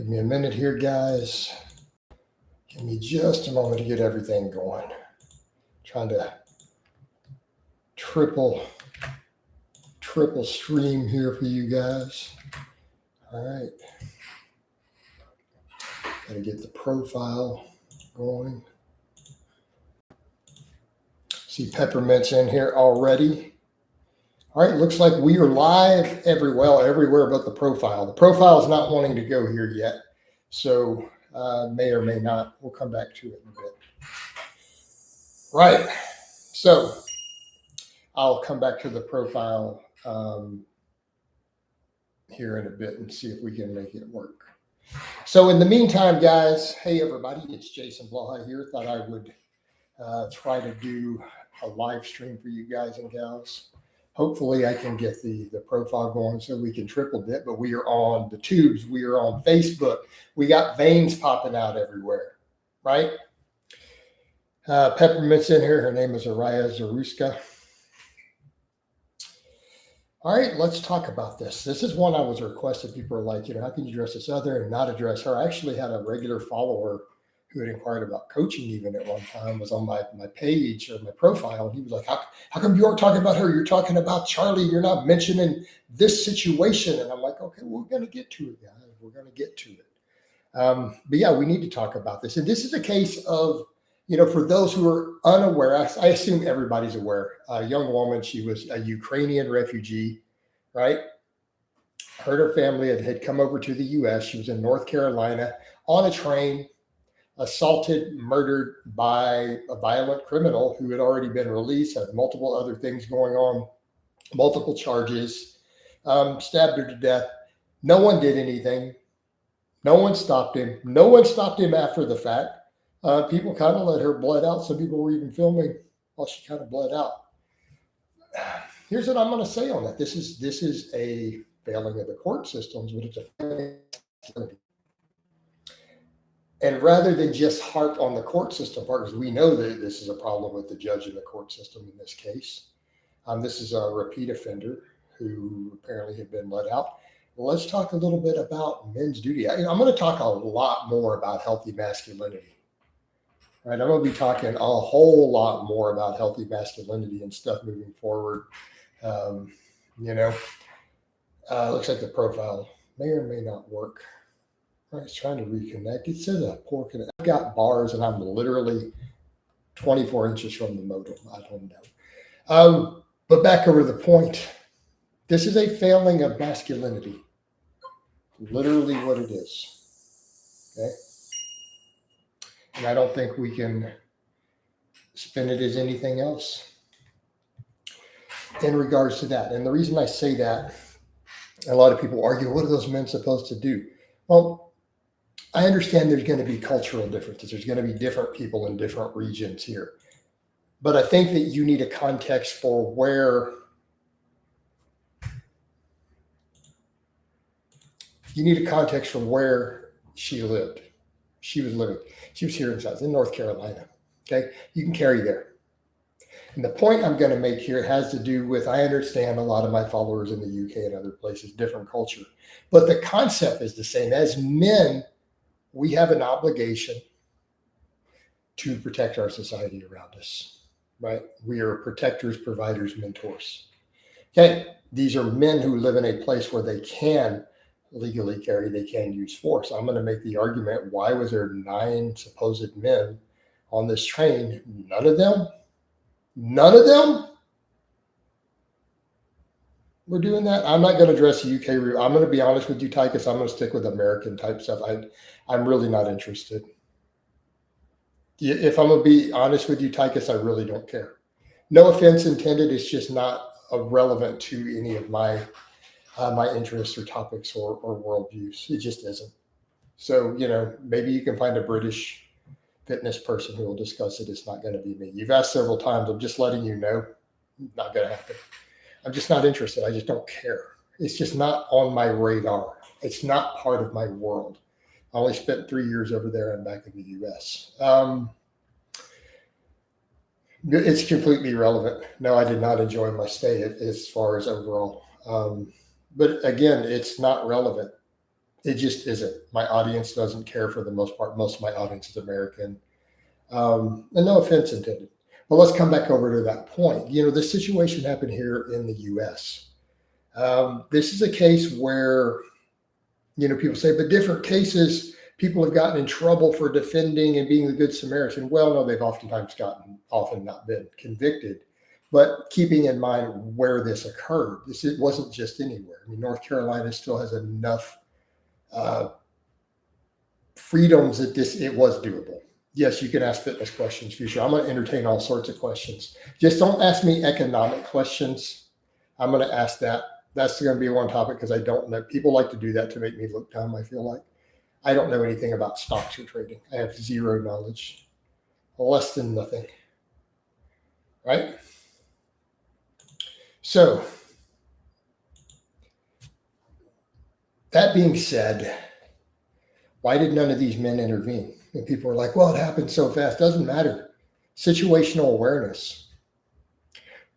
Give me a minute here, guys. Give me just a moment to get everything going. Trying to triple stream here for you guys. All right. Got to get the profile going. See Peppermint's in here already. All right, looks like we are live everywhere but the profile. The profile is not wanting to go here yet, so may or may not. We'll come back to it in a bit. Right, so I'll come back to the profile here in a bit and see if we can make it work. So in the meantime, guys, hey everybody, it's Jason Blaha here. Thought I would try to do a live stream for you guys and gals. Hopefully I can get the profile going so we can triple dip, but we are on the tubes. We are on Facebook. We got veins popping out everywhere, right? Peppermint's in here. Her name is Iryna Zarutska. All right, let's talk about this. This is one I was requested. People are like, how can you address this other and not address her? I actually had a regular follower who had inquired about coaching even at one time, was on my page or my profile. And he was like, how come you aren't talking about her? You're talking about Charlie. You're not mentioning this situation. And I'm like, okay, we're going to get to it, guys. We're going to get to it. But yeah, we need to talk about this. And this is a case of, for those who are unaware, I assume everybody's aware. A young woman, she was a Ukrainian refugee, right? Her and her family had come over to the U.S. She was in North Carolina on a train, assaulted, murdered by a violent criminal who had already been released, had multiple other things going on, multiple charges, stabbed her to death. No one did anything. No one stopped him. No one stopped him after the fact. People kind of let her bled out. Some people were even filming while she kind of bled out. Here's what I'm going to say on that. This is a failing of the court systems, but it's a failing. And rather than just harp on the court system part, because we know that this is a problem with the judge and the court system in this case. This is a repeat offender who apparently had been let out. Well, let's talk a little bit about men's duty. I'm going to talk a lot more about healthy masculinity. Right? I'm going to be talking a whole lot more about healthy masculinity and stuff moving forward. Looks like the profile may or may not work. It's trying to reconnect. It says a poor connection. I've got bars and I'm literally 24 inches from the modem. I don't know. But back over the point. This is a failing of masculinity. Literally what it is. Okay. And I don't think we can spin it as anything else in regards to that. And the reason I say that, a lot of people argue, what are those men supposed to do? Well, I understand there's going to be cultural differences. There's going to be different people in different regions here. But I think that you need a context for where she lived. She was living. She was here in North Carolina. Okay. You can carry there. And the point I'm going to make here has to do with, I understand a lot of my followers in the UK and other places, different culture, but the concept is the same. As men, we have an obligation to protect our society around us, right? We are protectors, providers, mentors. Okay. These are men who live in a place where they can legally carry, they can use force. I'm going to make the argument, why was there 9 supposed men on this train? None of them were doing that. I'm not going to address the UK. I'm going to be honest with you, Tychus. I'm going to stick with American type stuff. I'm really not interested. If I'm going to be honest with you, Tychus, I really don't care. No offense intended. It's just not relevant to any of my interests or topics or worldviews. It just isn't. So, maybe you can find a British fitness person who will discuss it. It's not going to be me. You've asked several times. I'm just letting you know. Not going to happen. I'm just not interested. I just don't care. It's just not on my radar. It's not part of my world. I only spent 3 years over there and back in the U.S. It's completely irrelevant. No, I did not enjoy my stay as far as overall. But again, it's not relevant. It just isn't. My audience doesn't care for the most part. Most of my audience is American. And no offense intended. But let's come back over to that point. The situation happened here in the U.S. This is a case where, people say, but different cases, people have gotten in trouble for defending and being the good Samaritan. Well, no, they've often not been convicted. But keeping in mind where this occurred, it wasn't just anywhere. I mean, North Carolina still has enough freedoms that it was doable. Yes, you can ask fitness questions, future. I'm going to entertain all sorts of questions. Just don't ask me economic questions. I'm going to ask that. That's going to be one topic because I don't know. People like to do that to make me look dumb, I feel like. I don't know anything about stocks or trading. I have zero knowledge, less than nothing. Right? So, that being said, why did none of these men intervene? And people are like, well, it happened so fast. Doesn't matter. Situational awareness.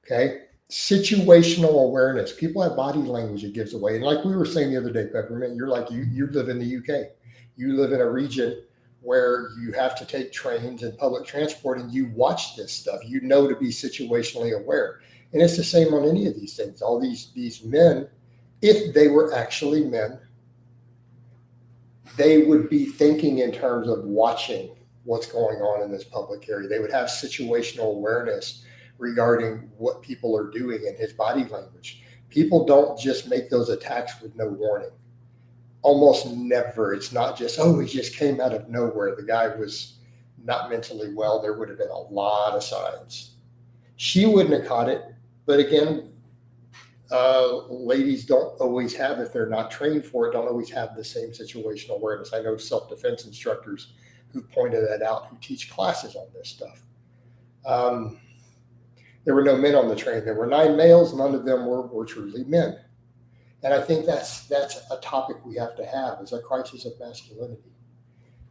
Okay? Situational awareness. People have body language it gives away. And like we were saying the other day, Peppermint, you're like, you live in the UK. You live in a region where you have to take trains and public transport and you watch this stuff. You know to be situationally aware. And it's the same on any of these things. All these men, if they were actually men, they would be thinking in terms of watching what's going on in this public area. They would have situational awareness regarding what people are doing in his body language. People don't just make those attacks with no warning. Almost never. It's not just, he just came out of nowhere. The guy was not mentally well. There would have been a lot of signs. She wouldn't have caught it. But again, ladies don't always have, if they're not trained for it, don't always have the same situational awareness. I know self-defense instructors who've pointed that out, who teach classes on this stuff. There were no men on the train. There were 9 males. None of them were truly men. And I think that's a topic we have to have, is a crisis of masculinity.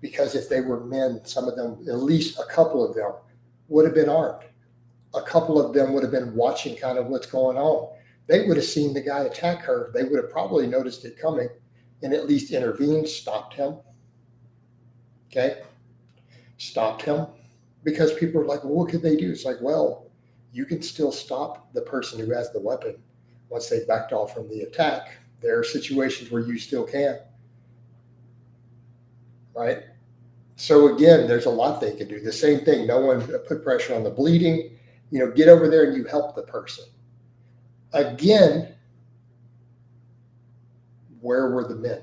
Because if they were men, some of them, at least a couple of them, would have been armed. A couple of them would have been watching kind of what's going on. They would have seen the guy attack her. They would have probably noticed it coming and at least intervened, stopped him. Okay? Stopped him. Because people are like, well, what could they do? It's like, well, you can still stop the person who has the weapon once they backed off from the attack. There are situations where you still can. Right? So again, there's a lot they could do. The same thing. No one put pressure on the bleeding. Get over there and you help the person. Again, where were the men?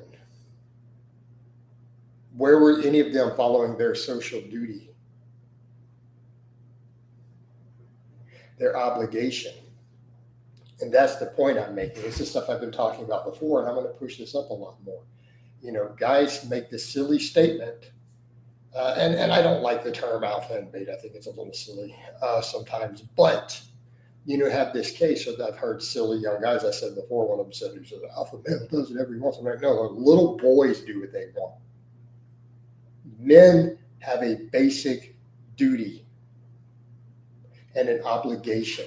Where were any of them following their social duty? Their obligation. And that's the point I'm making. This is stuff I've been talking about before, and I'm going to push this up a lot more. Guys make this silly statement, and I don't like the term alpha and beta. I think it's a little silly sometimes, but have this case that I've heard silly young guys. I said before, one of them said, "Who's an alpha male does it every once in a while." No, little boys do what they want. Men have a basic duty and an obligation.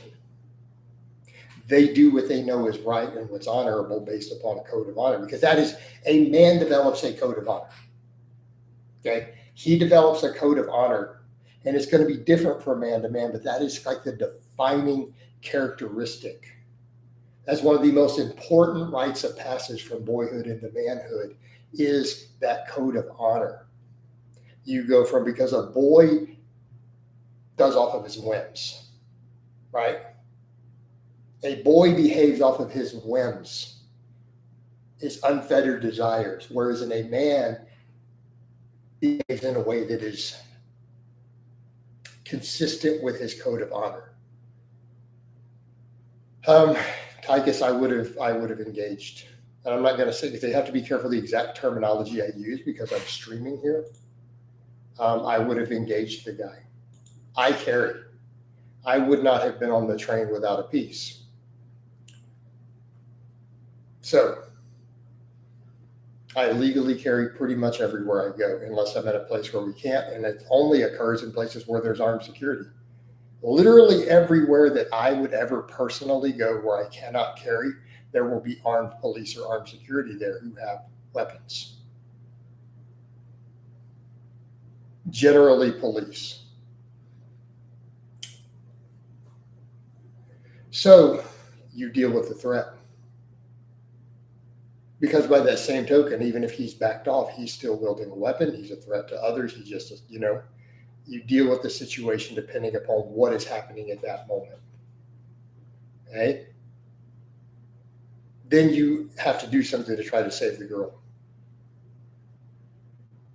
They do what they know is right and what's honorable based upon a code of honor, because that is, a man develops a code of honor. Okay? He develops a code of honor, and it's going to be different from man to man, but that is like the defining characteristic. That's one of the most important rites of passage from boyhood into manhood, is that code of honor. You go from, because a boy does off of his whims, right? A boy behaves off of his whims, his unfettered desires, whereas a man behaves in a way that is consistent with his code of honor. Tychus, I would have engaged. And I'm not going to say, because they have to be careful the exact terminology I use because I'm streaming here. I would have engaged the guy. I carry. I would not have been on the train without a piece. So I legally carry pretty much everywhere I go, unless I'm at a place where we can't, and it only occurs in places where there's armed security. Literally everywhere that I would ever personally go where I cannot carry, there will be armed police or armed security there who have weapons. Generally police. So you deal with the threat. Because by that same token, even if he's backed off, he's still wielding a weapon. He's a threat to others. He's just, you deal with the situation depending upon what is happening at that moment. Okay? Then you have to do something to try to save the girl.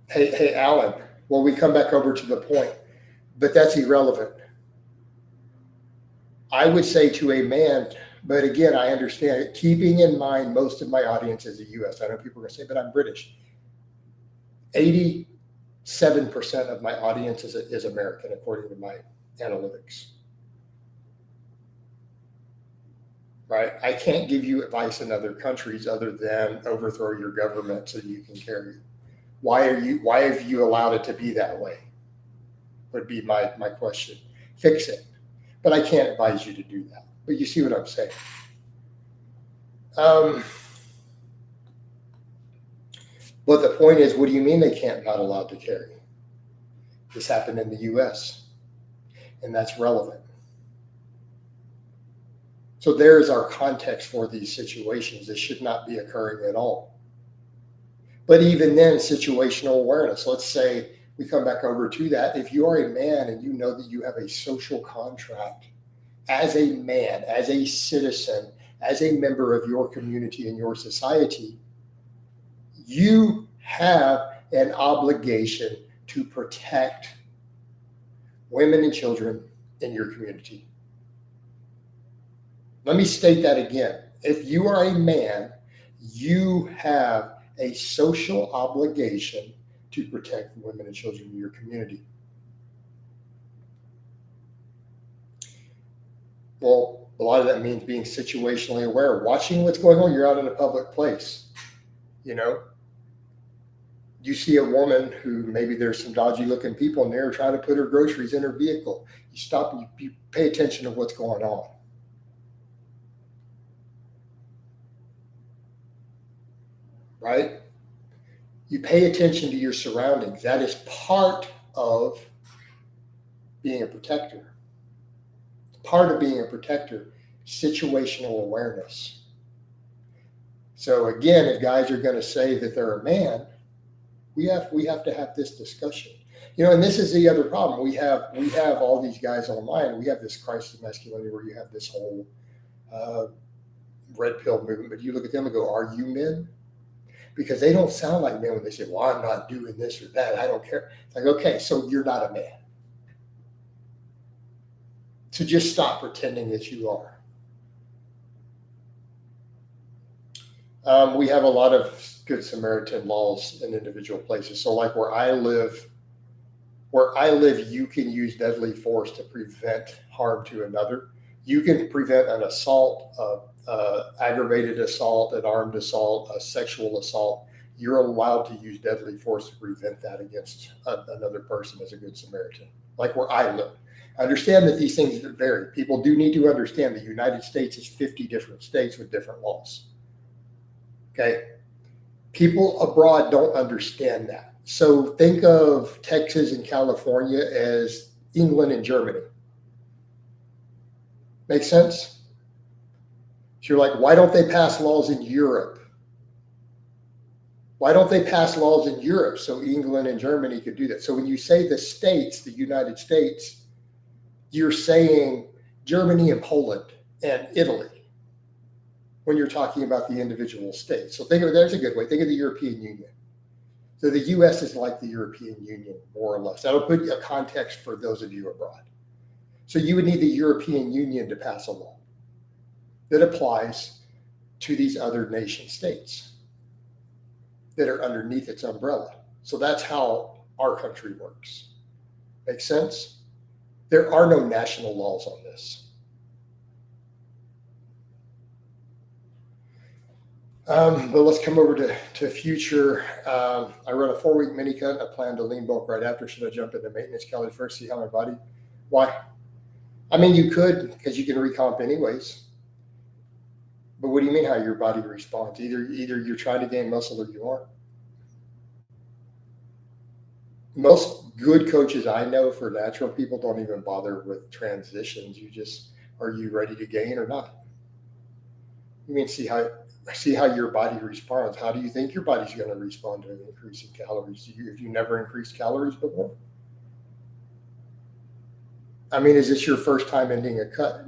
Hey, Alan, well, we come back over to the point, but that's irrelevant. I would say to a man, but again, I understand it, keeping in mind most of my audience is the US. I know people are going to say, but I'm British. 87% of my audience is American, according to my analytics. Right? I can't give you advice in other countries other than overthrow your government so you can carry. Why have you allowed it to be that way? Would be my question. Fix it. But I can't advise you to do that. But you see what I'm saying. But the point is, what do you mean they can't not allowed to carry? This happened in the US, and that's relevant. So there is our context for these situations. This should not be occurring at all. But even then, situational awareness. Let's say we come back over to that. If you are a man and you know that you have a social contract as a man, as a citizen, as a member of your community and your society, you have an obligation to protect women and children in your community. Let me state that again. If you are a man, you have a social obligation to protect women and children in your community. Well, a lot of that means being situationally aware, watching what's going on. You're out in a public place. You see a woman who maybe there's some dodgy looking people in there trying to put her groceries in her vehicle. You stop and you pay attention to what's going on. Right? You pay attention to your surroundings. That is part of being a protector. Part of being a protector, situational awareness. So again, if guys are going to say that they're a man, we have to have this discussion. And this is the other problem. We have all these guys online. We have this crisis of masculinity where you have this whole red pill movement. But you look at them and go, "Are you men?" Because they don't sound like men when they say, "Well, I'm not doing this or that. I don't care." It's like, okay, so you're not a man. So just stop pretending that you are. We have a lot of Good Samaritan laws in individual places. So like where I live, you can use deadly force to prevent harm to another. You can prevent an assault, aggravated assault, an armed assault, a sexual assault. You're allowed to use deadly force to prevent that against another person as a Good Samaritan, like where I live. I understand that these things vary. People do need to understand the United States is 50 different states with different laws. Okay? People abroad don't understand that. So think of Texas and California as England and Germany. Make sense? So you're like, why don't they pass laws in Europe? Why don't they pass laws in Europe so England and Germany could do that? So when you say the states, the United States, you're saying Germany and Poland and Italy when you're talking about the individual states. So think of it, there's a good way. Think of the European Union. So the US is like the European Union, more or less. That'll put a context for those of you abroad. So you would need the European Union to pass a law that applies to these other nation states that are underneath its umbrella. So that's how our country works. Make sense? There are no national laws on this. But let's come over to future. I run a 4-week mini cut. I plan to lean bulk right after. Should I jump into maintenance calorie first, see how my body? Why? I mean, you could, because you can recomp anyways. But what do you mean how your body responds? Either you're trying to gain muscle or you aren't. Most good coaches I know for natural people don't even bother with transitions. You just, are you ready to gain or not? You mean see how your body responds. How do you think your body's going to respond to increasing calories? If you never increased calories before? I mean, is this your first time ending a cut?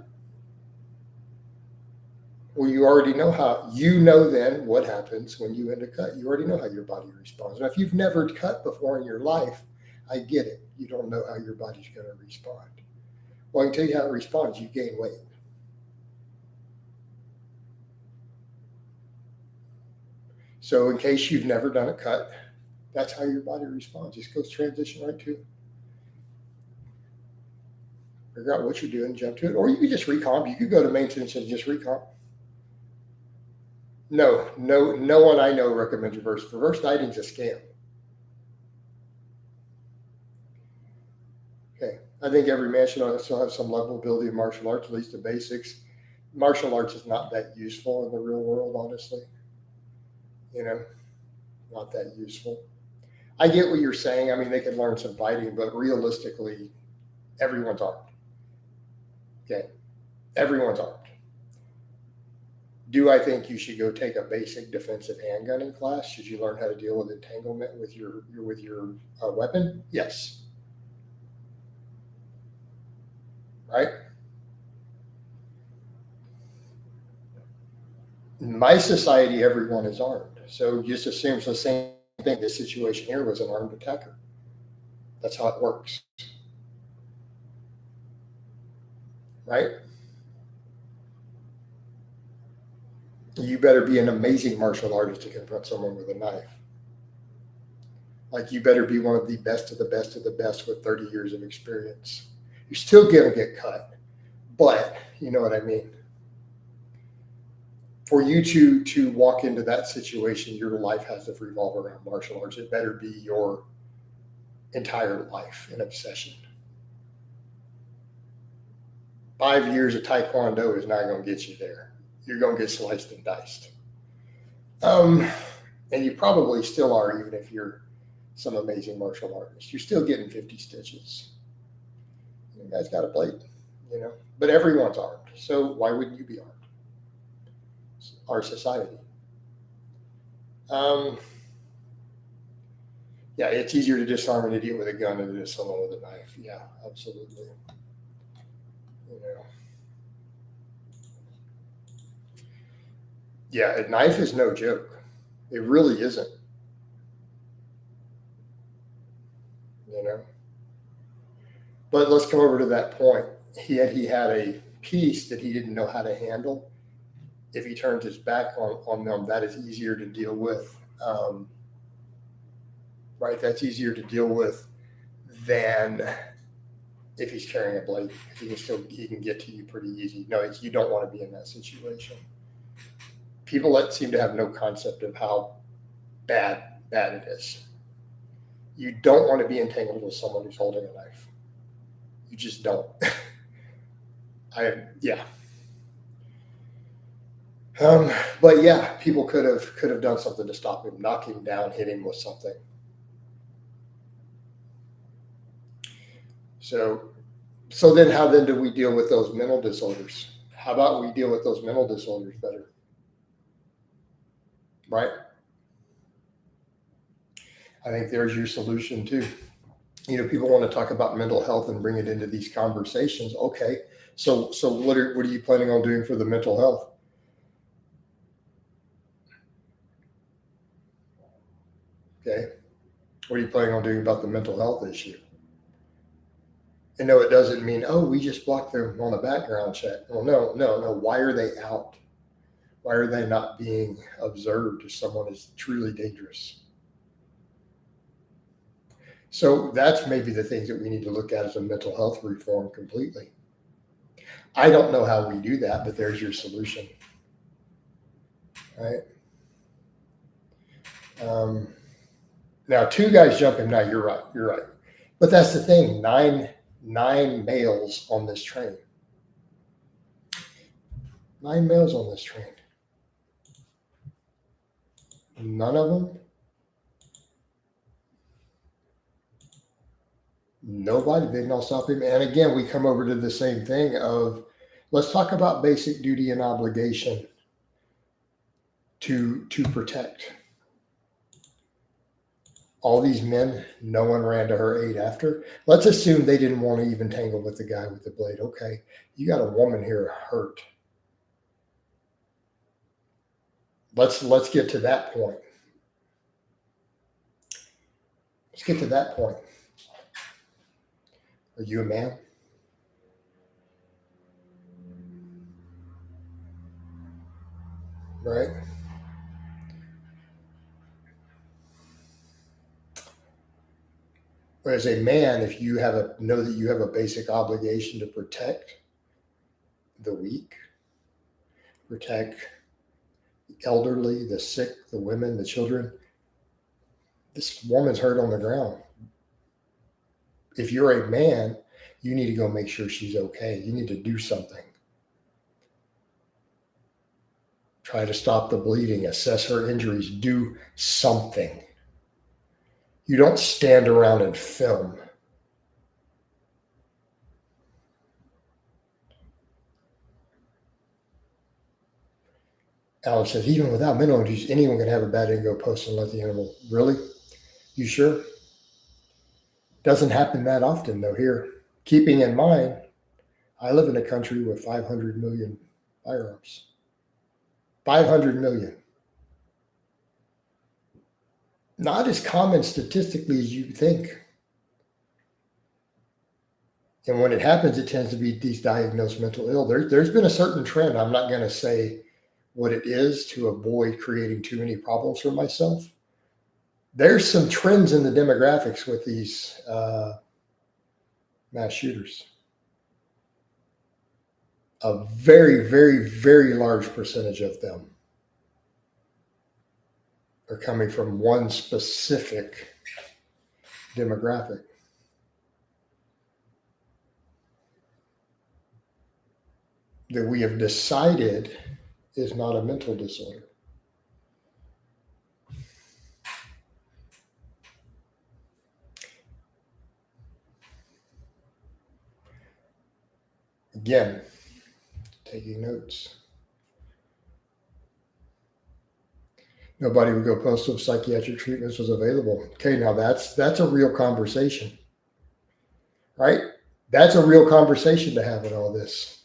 Well, you already know then what happens when you end a cut. You already know how your body responds. Now, if you've never cut before in your life, I get it. You don't know how your body's going to respond. Well, I can tell you how it responds. You gain weight. So in case you've never done a cut, that's how your body responds. Just goes transition right to it. Figure out what you're doing, jump to it. Or you could just recomp. You could go to maintenance and just recomp. No one I know recommends reverse. Reverse dieting is a scam. Okay. I think every man should still have some level of ability in martial arts, at least the basics. Martial arts is not that useful in the real world, honestly. Not that useful. I get what you're saying. I mean, they can learn some fighting, but realistically, everyone's armed. Okay. Everyone's armed. Do I think you should go take a basic defensive handgunning class? Should you learn how to deal with entanglement with your weapon? Yes. Right? In my society, everyone is armed. So just assumes the same thing. This situation here was an armed attacker. That's how it works. Right? You better be an amazing martial artist to confront someone with a knife. Like, you better be one of the best of the best of the best with 30 years of experience. You're still going to get cut, but you know what I mean? For you to walk into that situation, your life has to revolve around martial arts. It better be your entire life an obsession. 5 years of Taekwondo is not going to get you there. You're going to get sliced and diced. And you probably still are, even if you're some amazing martial artist. You're still getting 50 stitches. You guys got a blade, but everyone's armed. So why wouldn't you be armed? Our society. Yeah, it's easier to disarm an idiot with a gun than it is someone with a knife. Yeah, absolutely. Yeah, a knife is no joke. It really isn't. But let's come over to that point. He had a piece that he didn't know how to handle. If he turns his back on them, that is easier to deal with. Right? That's easier to deal with than if he's carrying a blade. He can get to you pretty easy. No, you don't want to be in that situation. People that seem to have no concept of how bad it is. You don't want to be entangled with someone who's holding a knife. You just don't. But yeah, people could have done something to stop him, knock him down, hit him with something. So then how then do we deal with those mental disorders? How about we deal with those mental disorders better? Right? I think there's your solution too. People want to talk about mental health and bring it into these conversations. Okay. So what are you planning on doing for the mental health? Okay. What are you planning on doing about the mental health issue? And no, it doesn't mean, we just blocked them on a background check. Well, no. Why are they out? Why are they not being observed if someone is truly dangerous? So that's maybe the things that we need to look at as a mental health reform completely. I don't know how we do that, but there's your solution. Right? Now, 2 guys jumping. Now, you're right. But that's the thing. 9 males on this train. 9 males on this train. None of them? Nobody. They don't stop him. And again, we come over to the same thing of, let's talk about basic duty and obligation to protect. All these men, no one ran to her aid after. Let's assume they didn't want to even tangle with the guy with the blade. Okay, you got a woman here hurt. Let's get to that point. Let's get to that point. Are you a man? Right? As a man, if you know that you have a basic obligation to protect the weak, protect the elderly, the sick, the women, the children. This woman's hurt on the ground. If you're a man, you need to go make sure she's okay. You need to do something. Try to stop the bleeding, assess her injuries, do something. You don't stand around and film. Alan says, even without mental injuries, anyone can have a bad day and go post and let the animal. Really? You sure? Doesn't happen that often, though, here. Keeping in mind, I live in a country with 500 million firearms. 500 million. Not as common statistically as you think. And when it happens, it tends to be these diagnosed mental ill. There's been a certain trend. I'm not going to say what it is to avoid creating too many problems for myself. There's some trends in the demographics with these mass shooters. A very, very, very large percentage of them are coming from one specific demographic. That we have decided is not a mental disorder. Again, taking notes. Nobody would go postal if psychiatric treatments was available. Okay, now that's a real conversation, right? That's a real conversation to have in all this.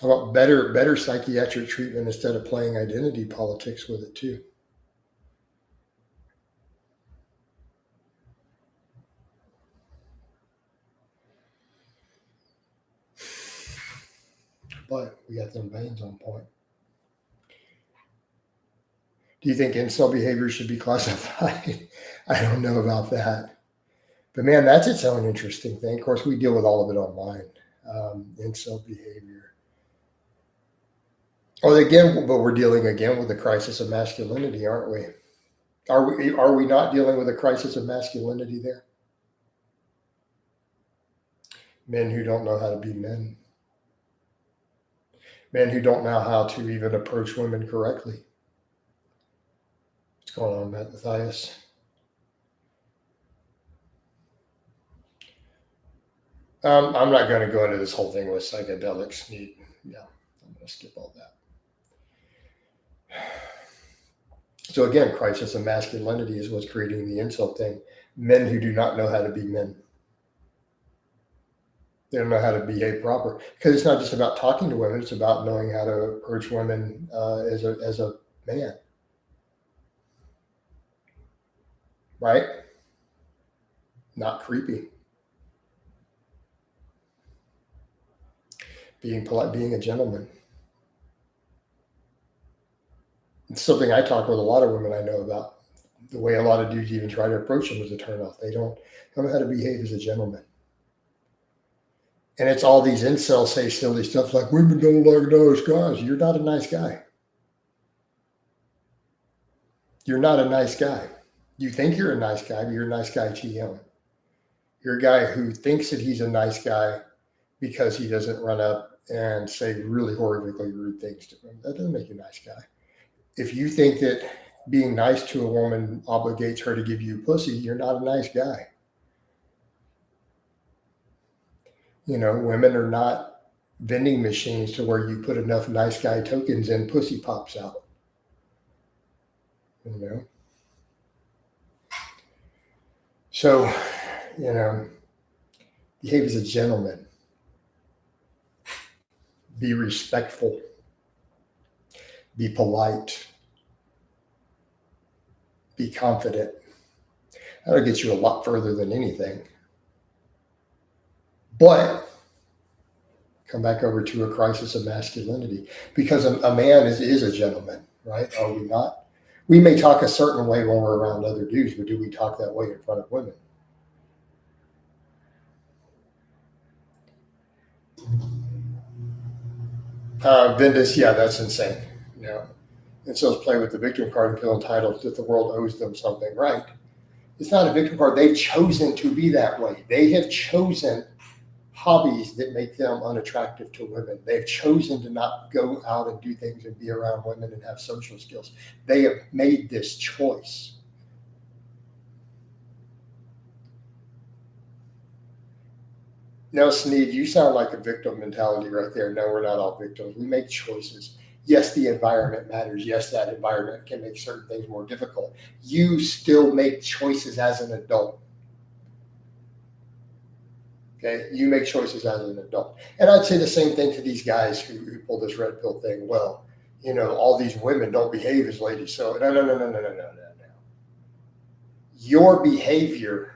How about better psychiatric treatment instead of playing identity politics with it too? But we got them veins on point. Do you think incel behavior should be classified? I don't know about that. But man, that's its own interesting thing. Of course, we deal with all of it online. Incel behavior. Oh, again, but we're dealing again with the crisis of masculinity, aren't we? Are we not dealing with a crisis of masculinity there? Men who don't know how to be men. Men who don't know how to even approach women correctly. What's going on, Matthias? I'm not going to go into this whole thing with psychedelics. Yeah, I'm going to skip all that. So again, crisis of masculinity is what's creating the incel thing. Men who do not know how to be men. They don't know how to behave proper, because it's not just about talking to women. It's about knowing how to approach women as a man, right? Not creepy. Being polite, being a gentleman. It's something I talk with a lot of women I know about. The way a lot of dudes even try to approach them is a turnoff. They don't know how to behave as a gentleman. And it's all these incels say silly stuff like, women don't like nice guys. You're not a nice guy. You're not a nice guy. You think you're a nice guy, but you're a nice guy to him. You're a guy who thinks that he's a nice guy because he doesn't run up and say really horrifically rude things to them. That doesn't make you a nice guy. If you think that being nice to a woman obligates her to give you pussy, you're not a nice guy. You know, women are not vending machines to where you put enough nice guy tokens in, pussy pops out. You know? So, you know, behave as a gentleman. Be respectful. Be polite. Be confident. That'll get you a lot further than anything. But come back over to a crisis of masculinity, because a man is a gentleman, right? Are we not? We may talk a certain way when we're around other dudes, but do we talk that way in front of women? Vendus, yeah, that's insane. Yeah. And so play with the victim card and feel entitled that the world owes them something, right? It's not a victim card. They've chosen to be that way. They have chosen hobbies that make them unattractive to women. They've chosen to not go out and do things and be around women and have social skills. They have made this choice. Now, Sneed, you sound like a victim mentality right there. No, we're not all victims. We make choices. Yes, the environment matters. Yes, that environment can make certain things more difficult. You still make choices as an adult. Okay, you make choices as an adult. And I'd say the same thing to these guys who pull this red pill thing. Well, you know, all these women don't behave as ladies. So no. Your behavior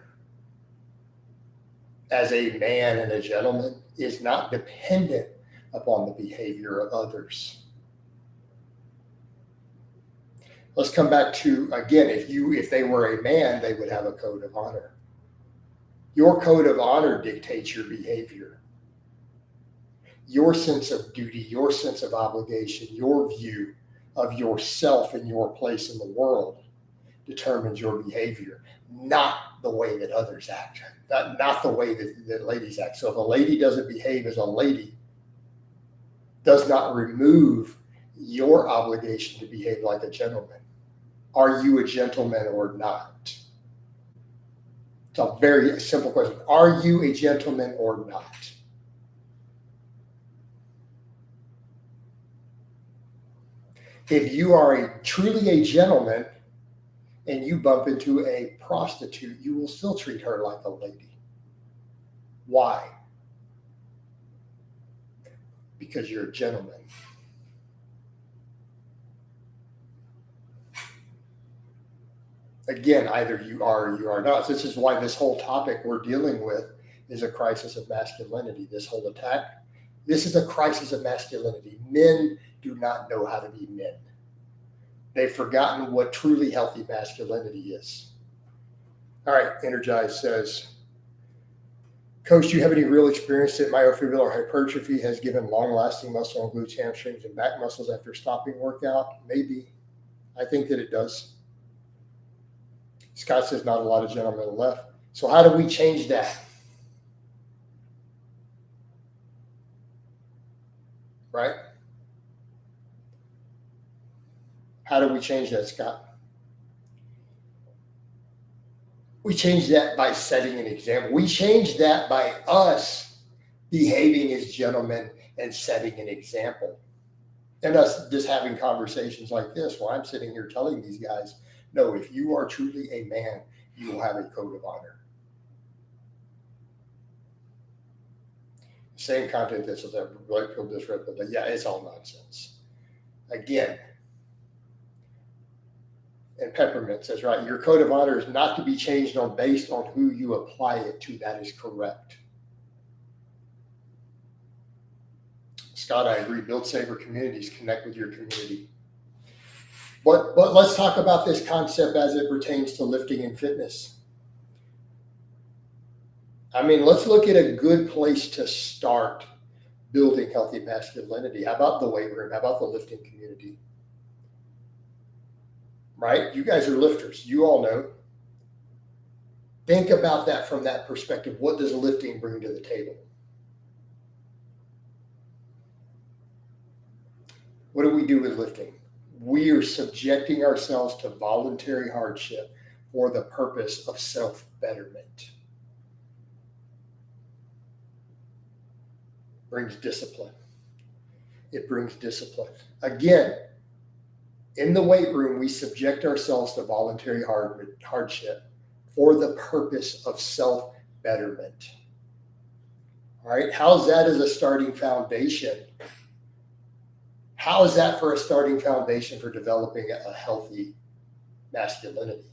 as a man and a gentleman is not dependent upon the behavior of others. Let's come back to, again, if they were a man, they would have a code of honor. Your code of honor dictates your behavior. Your sense of duty, your sense of obligation, your view of yourself and your place in the world determines your behavior, not the way that others act, not the way that ladies act. So if a lady doesn't behave as a lady, does not remove your obligation to behave like a gentleman. Are you a gentleman or not? It's a very simple question. Are you a gentleman or not? If you are truly a gentleman and you bump into a prostitute, you will still treat her like a lady. Why? Because you're a gentleman. Again, either you are or you are not. This is why this whole topic we're dealing with is a crisis of masculinity. This whole attack, this is a crisis of masculinity. Men do not know how to be men. They've forgotten what truly healthy masculinity is. All right, Energize says, Coach, do you have any real experience that myofibrillar hypertrophy has given long-lasting muscle on glutes, hamstrings, and back muscles after stopping workout? Maybe. I think that it does. Scott says not a lot of gentlemen left. So how do we change that? Right? How do we change that, Scott? We change that by setting an example. We change that by us behaving as gentlemen and setting an example. And us just having conversations like this while I'm sitting here telling these guys, no, if you are truly a man, you will have a code of honor. Same content this is that red pill, this red pill, but yeah, it's all nonsense. Again, and Peppermint says, right, your code of honor is not to be changed based on who you apply it to. That is correct. Scott, I agree. Build safer communities. Connect with your community. But let's talk about this concept as it pertains to lifting and fitness. I mean, let's look at a good place to start building healthy masculinity. How about the weight room? How about the lifting community? Right? You guys are lifters. You all know. Think about that from that perspective. What does lifting bring to the table? What do we do with lifting? We are subjecting ourselves to voluntary hardship for the purpose of self-betterment. Brings discipline. It brings discipline. Again, in the weight room, we subject ourselves to voluntary hardship for the purpose of self-betterment. All right, how's that as a starting foundation? How is that for a starting foundation for developing a healthy masculinity?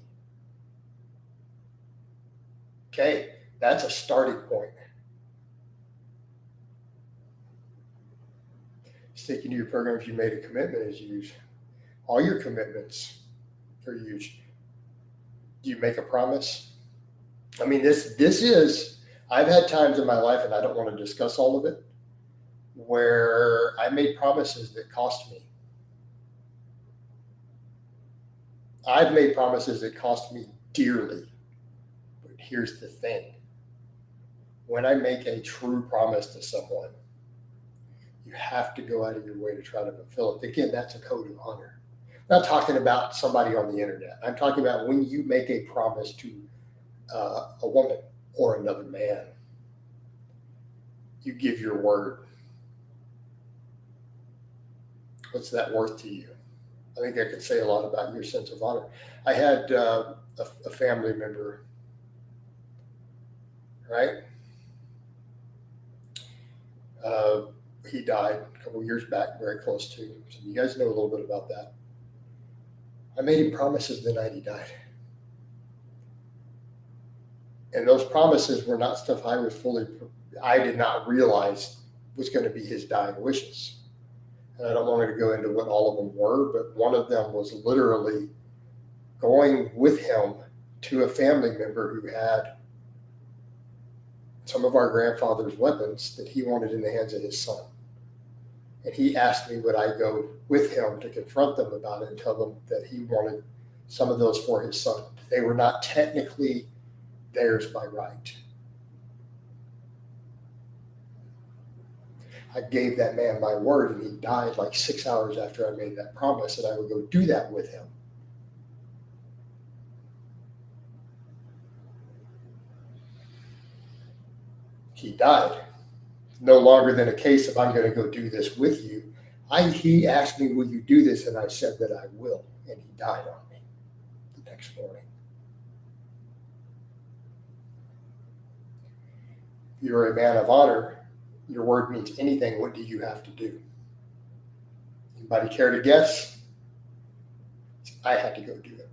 Okay, that's a starting point. Sticking to your program if you made a commitment is huge. All your commitments are huge. Do you make a promise? I mean, this is, I've had times in my life, and I don't want to discuss all of it, where I made promises that cost me. I've made promises that cost me dearly. But here's the thing. When I make a true promise to someone, you have to go out of your way to try to fulfill it. Again, that's a code of honor. I'm not talking about somebody on the internet. I'm talking about when you make a promise to a woman or another man, you give your word. What's that worth to you? I think I could say a lot about your sense of honor. I had a family member, right? He died a couple of years back, very close to. So you guys know a little bit about that. I made him promises the night he died. And those promises were not stuff I did not realize was going to be his dying wishes. And I don't want to go into what all of them were, but one of them was literally going with him to a family member who had some of our grandfather's weapons that he wanted in the hands of his son. And he asked me would I go with him to confront them about it and tell them that he wanted some of those for his son. They were not technically theirs by right. I gave that man my word, and he died like 6 hours after I made that promise, and I would go do that with him. He died. No longer than a case of I'm going to go do this with you. He asked me, will you do this? And I said that I will. And he died on me the next morning. If you're a man of honor, your word means anything. What do you have to do? Anybody care to guess? I had to go do it.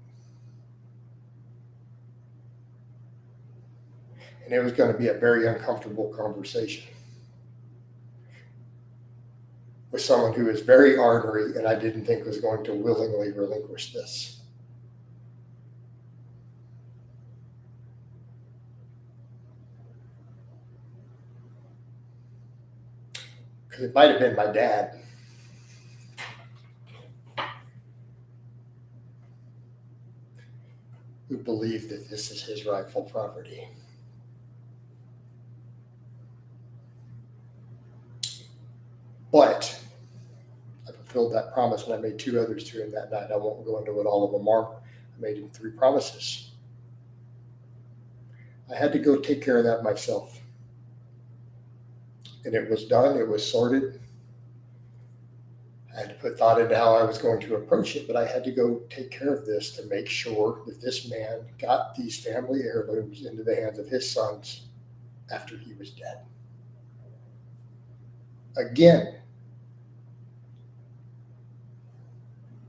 And it was going to be a very uncomfortable conversation with someone who is very ornery and I didn't think was going to willingly relinquish this. Because it might have been my dad. Who believed that this is his rightful property. But I fulfilled that promise, and I made 2 others to him that night. I won't go into what all of them are. I made him 3 promises. I had to go take care of that myself. And it was done. It was sorted. I had to put thought into how I was going to approach it, but I had to go take care of this to make sure that this man got these family heirlooms into the hands of his sons after he was dead. Again,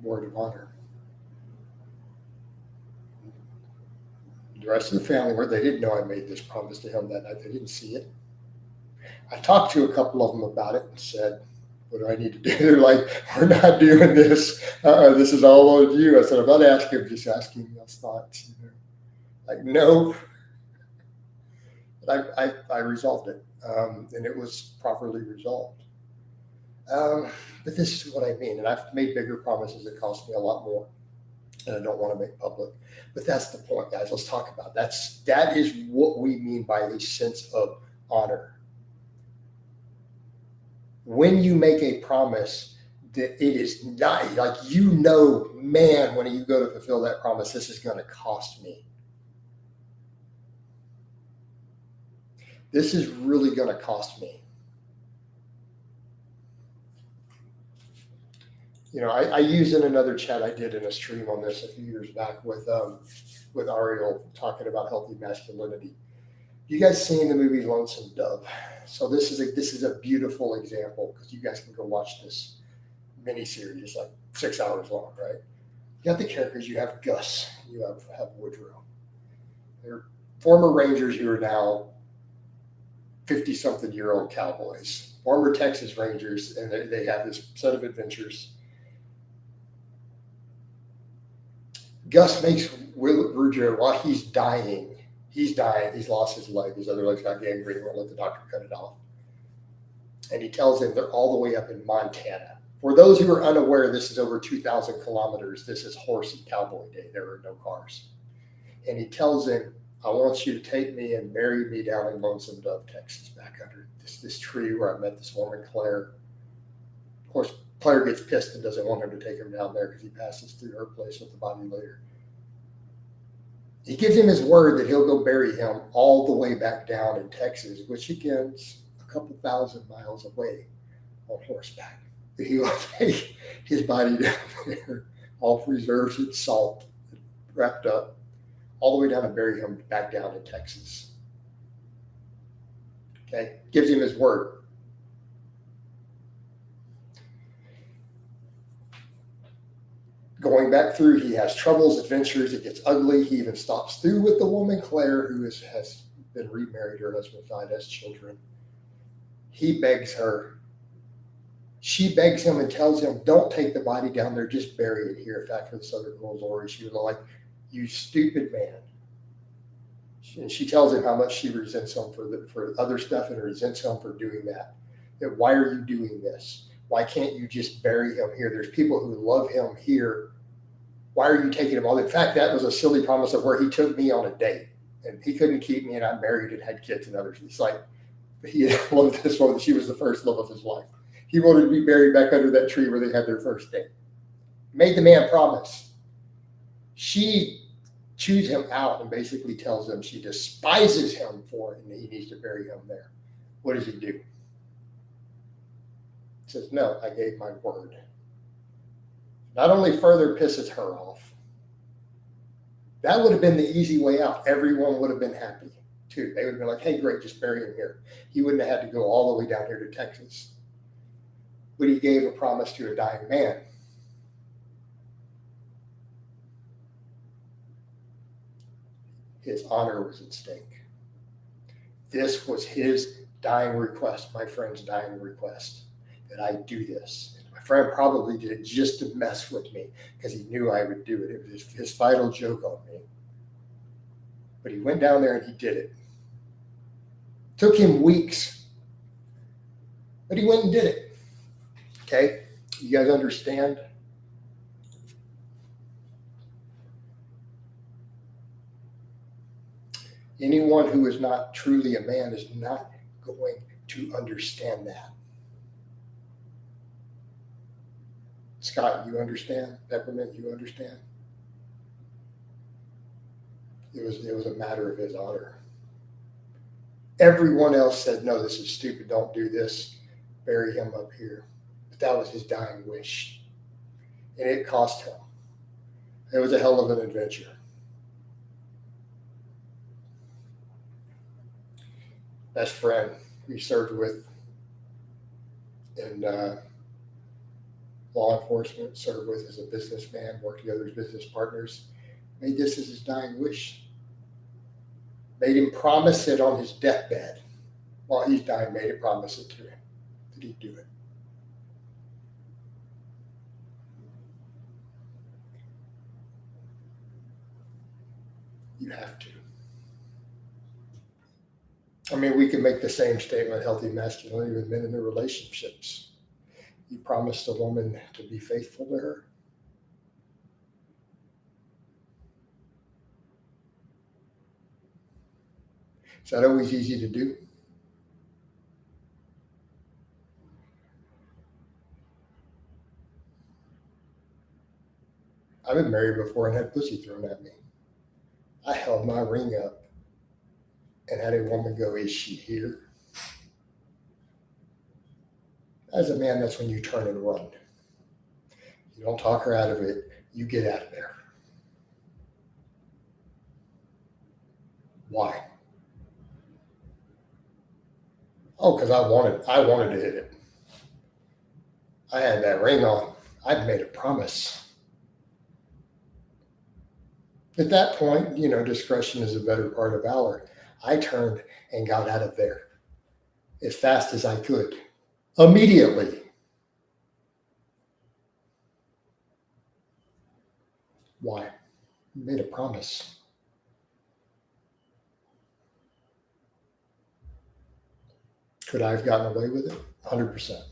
word of honor. The rest of the family, they didn't know I made this promise to him that night. They didn't see it. I talked to a couple of them about it and said, what do I need to do? They're like, we're not doing this. This is all on you. I said, I'm not asking, I'm just asking those thoughts. Like, no. But I resolved it, and it was properly resolved. But this is what I mean. And I've made bigger promises that cost me a lot more, and I don't want to make public. But that's the point, guys. Let's talk about that. That is what we mean by a sense of honor. When you make a promise, that it is not like, you know, man, when you go to fulfill that promise, this is going to cost me. This is really going to cost me. You know, I used in another chat I did in a stream on this a few years back with Ariel talking about healthy masculinity. You guys seen the movie Lonesome Dove? So this is a beautiful example, because you guys can go watch this miniseries. It's like 6 hours long, right? You got the characters. You have Gus. You have Woodrow. They're former Rangers who are now 50-something-year-old cowboys, former Texas Rangers, and they have this set of adventures. Gus makes Woodrow, while he's dying, he's lost his leg. His other leg's got gangrene. He won't let the doctor cut it off. And he tells him they're all the way up in Montana. For those who are unaware, this is over 2,000 kilometers. This is horse and cowboy day. There are no cars. And he tells him, I want you to take me and bury me down in Lonesome Dove, Texas, back under this tree where I met this woman, Claire. Of course, Claire gets pissed and doesn't want him to take him down there because he passes through her place with the body later. He gives him his word that he'll go bury him all the way back down in Texas, which again is a couple thousand miles away on horseback. He will take his body down there, all preserved in salt, wrapped up, all the way down and bury him back down in Texas. Okay, gives him his word. Going back through, he has troubles, adventures, it gets ugly. He even stops through with the woman, Claire, who has been remarried. Her husband died, has children. He begs her. She begs him and tells him, don't take the body down there, just bury it here. In fact, for this other girl, Lori, she was like, you stupid man. And she tells him how much she resents him for other stuff and resents him for doing that. That why are you doing this? Why can't you just bury him here? There's people who love him here. Why are you taking him all? In fact, that was a silly promise of where he took me on a date and he couldn't keep me, and I'm married and had kids and others. It's like, he loved this woman. She was the first love of his life. He wanted to be buried back under that tree where they had their first date. Made the man promise. She chews him out and basically tells him she despises him for it and he needs to bury him there. What does he do? He says, no, I gave my word. Not only further pisses her off, that would have been the easy way out. Everyone would have been happy too. They would have been like, hey, great, just bury him here. He wouldn't have had to go all the way down here to Texas. But he gave a promise to a dying man. His honor was at stake. This was his dying request, my friend's dying request, that I do this. And my friend probably did it just to mess with me because he knew I would do it. It was his final joke on me. But he went down there and he did it. Took him weeks, but he went and did it. Okay, you guys understand? Anyone who is not truly a man is not going to understand that. Scott, you understand? Peppermint, you understand? It was a matter of his honor. Everyone else said, no, this is stupid. Don't do this. Bury him up here. But that was his dying wish. And it cost him. It was a hell of an adventure. Best friend we served with in law enforcement, served with as a businessman, worked together as business partners, made this as his dying wish. Made him promise it on his deathbed. While he's dying, made him promise it to him that he'd do it. You have to. I mean, we can make the same statement, healthy masculinity, with men in their relationships. You promised a woman to be faithful to her. Is that always easy to do? I've been married before and had pussy thrown at me. I held my ring up and had a woman go, "Is she here?" As a man, that's when you turn and run. You don't talk her out of it. You get out of there. Why? Oh, because I wanted to hit it. I had that ring on. I'd made a promise. At that point, discretion is a better part of valor. I turned and got out of there as fast as I could. Immediately. Why? I made a promise. Could I have gotten away with it? 100%.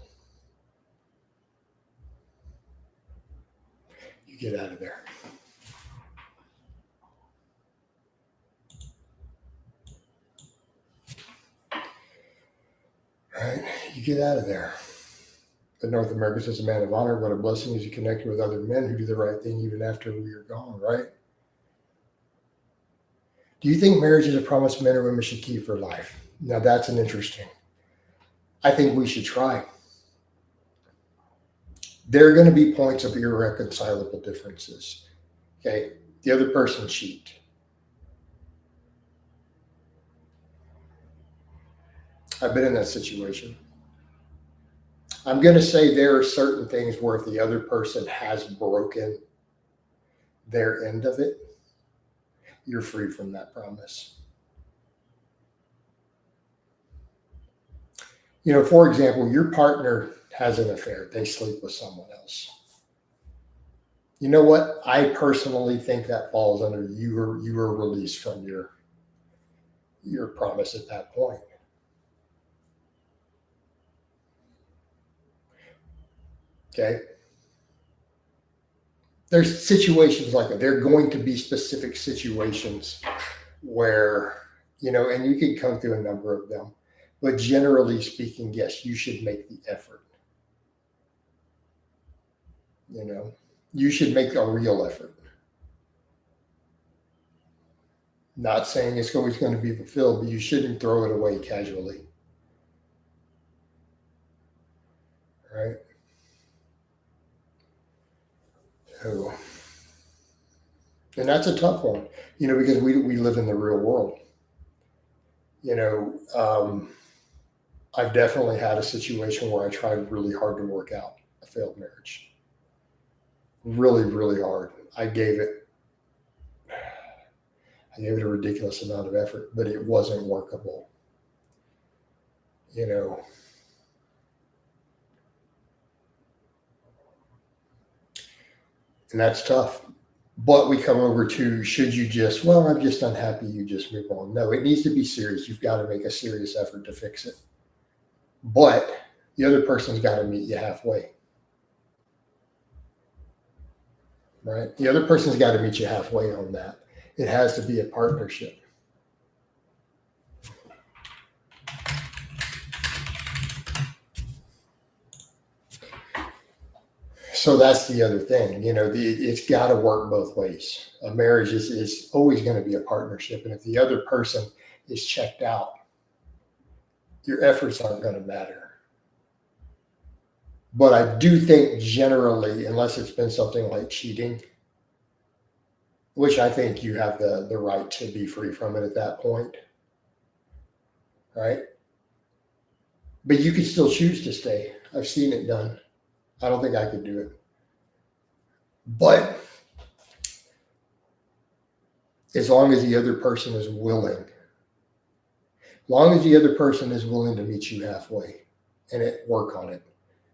You get out of there. Right? You get out of there. But North America says a man of honor, what a blessing is you connected with other men who do the right thing even after we are gone, right? Do you think marriage is a promise men or women should keep for life? Now that's an interesting. I think we should try. There are going to be points of irreconcilable differences. Okay. The other person cheat. I've been in that situation. I'm going to say there are certain things where if the other person has broken their end of it, you're free from that promise. For example, your partner has an affair. They sleep with someone else. You know what? I personally think that falls under you were released from your promise at that point. Okay. There's situations like that. There are going to be specific situations where, and you could come through a number of them, but generally speaking, yes, you should make the effort. You should make a real effort. Not saying it's always going to be fulfilled, but you shouldn't throw it away casually. Right? So, and that's a tough one, because we live in the real world. I've definitely had a situation where I tried really hard to work out a failed marriage. Really, really hard. I gave it a ridiculous amount of effort, but it wasn't workable. And that's tough. But we come over to, should you just, well, I'm just unhappy, you just move on. No, it needs to be serious. You've got to make a serious effort to fix it. But the other person's got to meet you halfway. Right? The other person's got to meet you halfway on that. It has to be a partnership. So that's the other thing, it's got to work both ways. A marriage is always going to be a partnership. And if the other person is checked out, your efforts aren't going to matter. But I do think generally, unless it's been something like cheating, which I think you have the right to be free from it at that point, right? But you can still choose to stay. I've seen it done. I don't think I could do it. But as long as the other person is willing, to meet you halfway and work on it,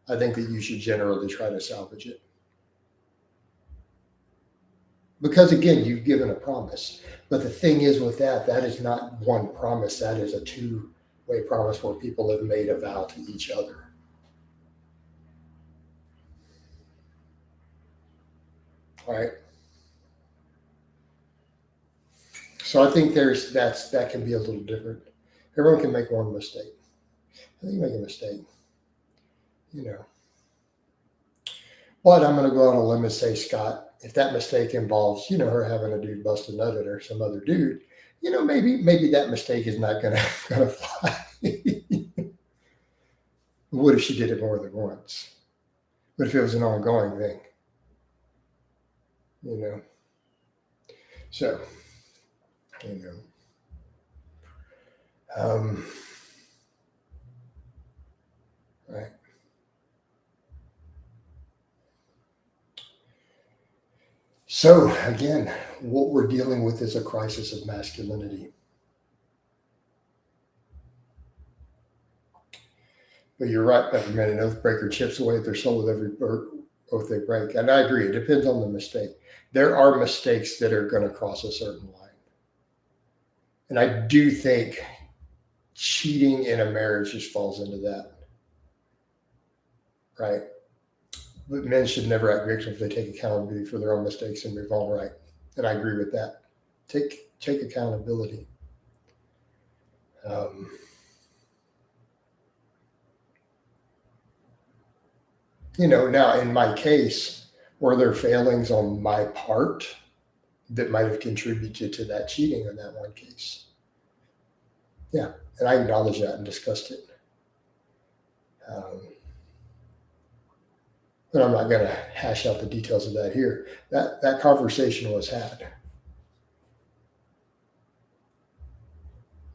I think that you should generally try to salvage it. Because again, you've given a promise. But the thing is with that is not one promise. That is a two-way promise where people have made a vow to each other. All right. So I think that can be a little different. Everyone can make one mistake. I think you make a mistake. But I'm going to go on a limb and say, Scott, if that mistake involves, her having a dude bust a nut at her, some other dude, maybe that mistake is not gonna gonna fly. What if she did it more than once? What if it was an ongoing thing? So, right. So again, what we're dealing with is a crisis of masculinity. But you're right, every man an oath breaker chips away at their soul with every oath they break. And I agree, it depends on the mistake. There are mistakes that are going to cross a certain line. And I do think cheating in a marriage just falls into that. Right? But men should never act victim if they take accountability for their own mistakes and move on, right? And I agree with that. Take accountability. Now in my case, were there failings on my part that might have contributed to that cheating in that one case? Yeah, and I acknowledge that and discussed it. But I'm not going to hash out the details of that here. That conversation was had.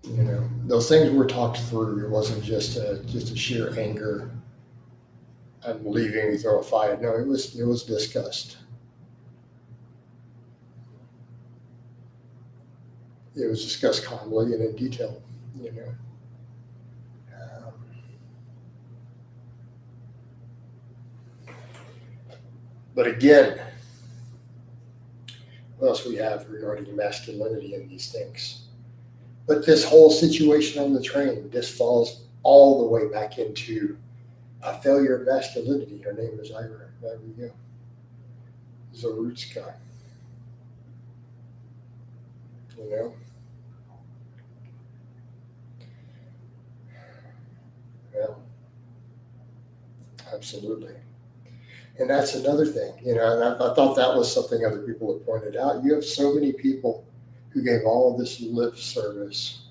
Those things were talked through. It wasn't just a sheer anger. I'm leaving, we throw a fight. No, it was discussed. It was discussed calmly and in detail. But again, what else we have regarding masculinity in these things? But this whole situation on the train, this falls all the way back into a failure of masculinity. Her name is Iryna. There we go. Zarutska. Yeah, absolutely. And that's another thing, and I thought that was something other people have pointed out. You have so many people who gave all of this lip service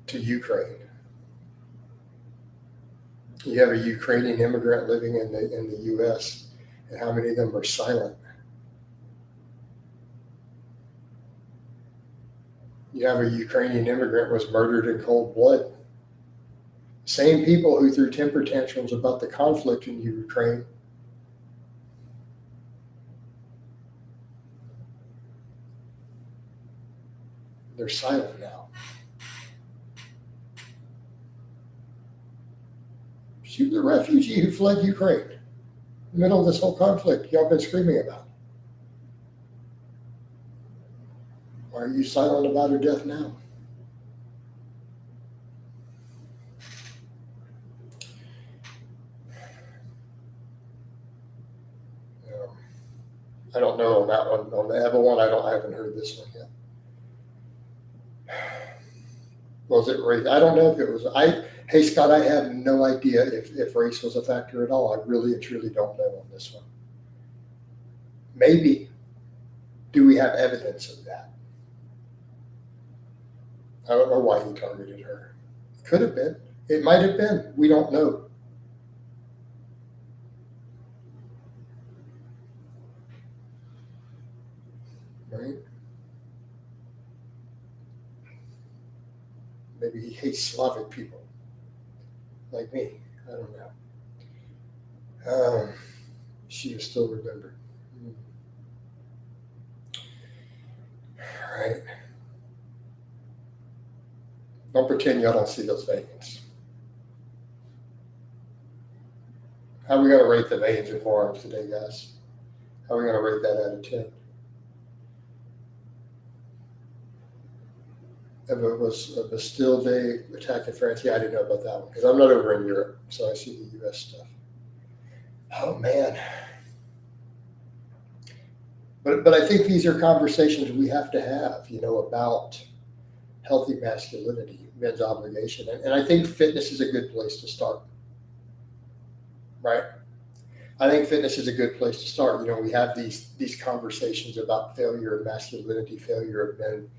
to Ukraine. You have a Ukrainian immigrant living in the U.S., and how many of them are silent? You have a Ukrainian immigrant was murdered in cold blood. Same people who threw temper tantrums about the conflict in Ukraine they're silent now. Shoot the refugee who fled Ukraine in the middle of this whole conflict y'all been screaming about. Why are you silent about her death now? I don't know on that one. On the Eva one, I haven't heard this one yet. Was it race? I don't know if it was. Hey Scott, I have no idea if race was a factor at all. I really and truly don't know on this one. Maybe. Do we have evidence of that? I don't know why he targeted her. Could have been. It might have been. We don't know. Right? Maybe he hates Slavic people like me. I don't know. She is still remembered. All right. Don't pretend y'all don't see those veins. How are we going to rate the veins and forearms today, guys? How are we going to rate that out of 10? If it was a Bastille Day attack in France, yeah, I didn't know about that one because I'm not over in Europe, so I see the U.S. stuff. Oh man! But I think these are conversations we have to have, about healthy masculinity, men's obligation, and I think fitness is a good place to start, right? I think fitness is a good place to start. We have these conversations about failure of masculinity, failure of men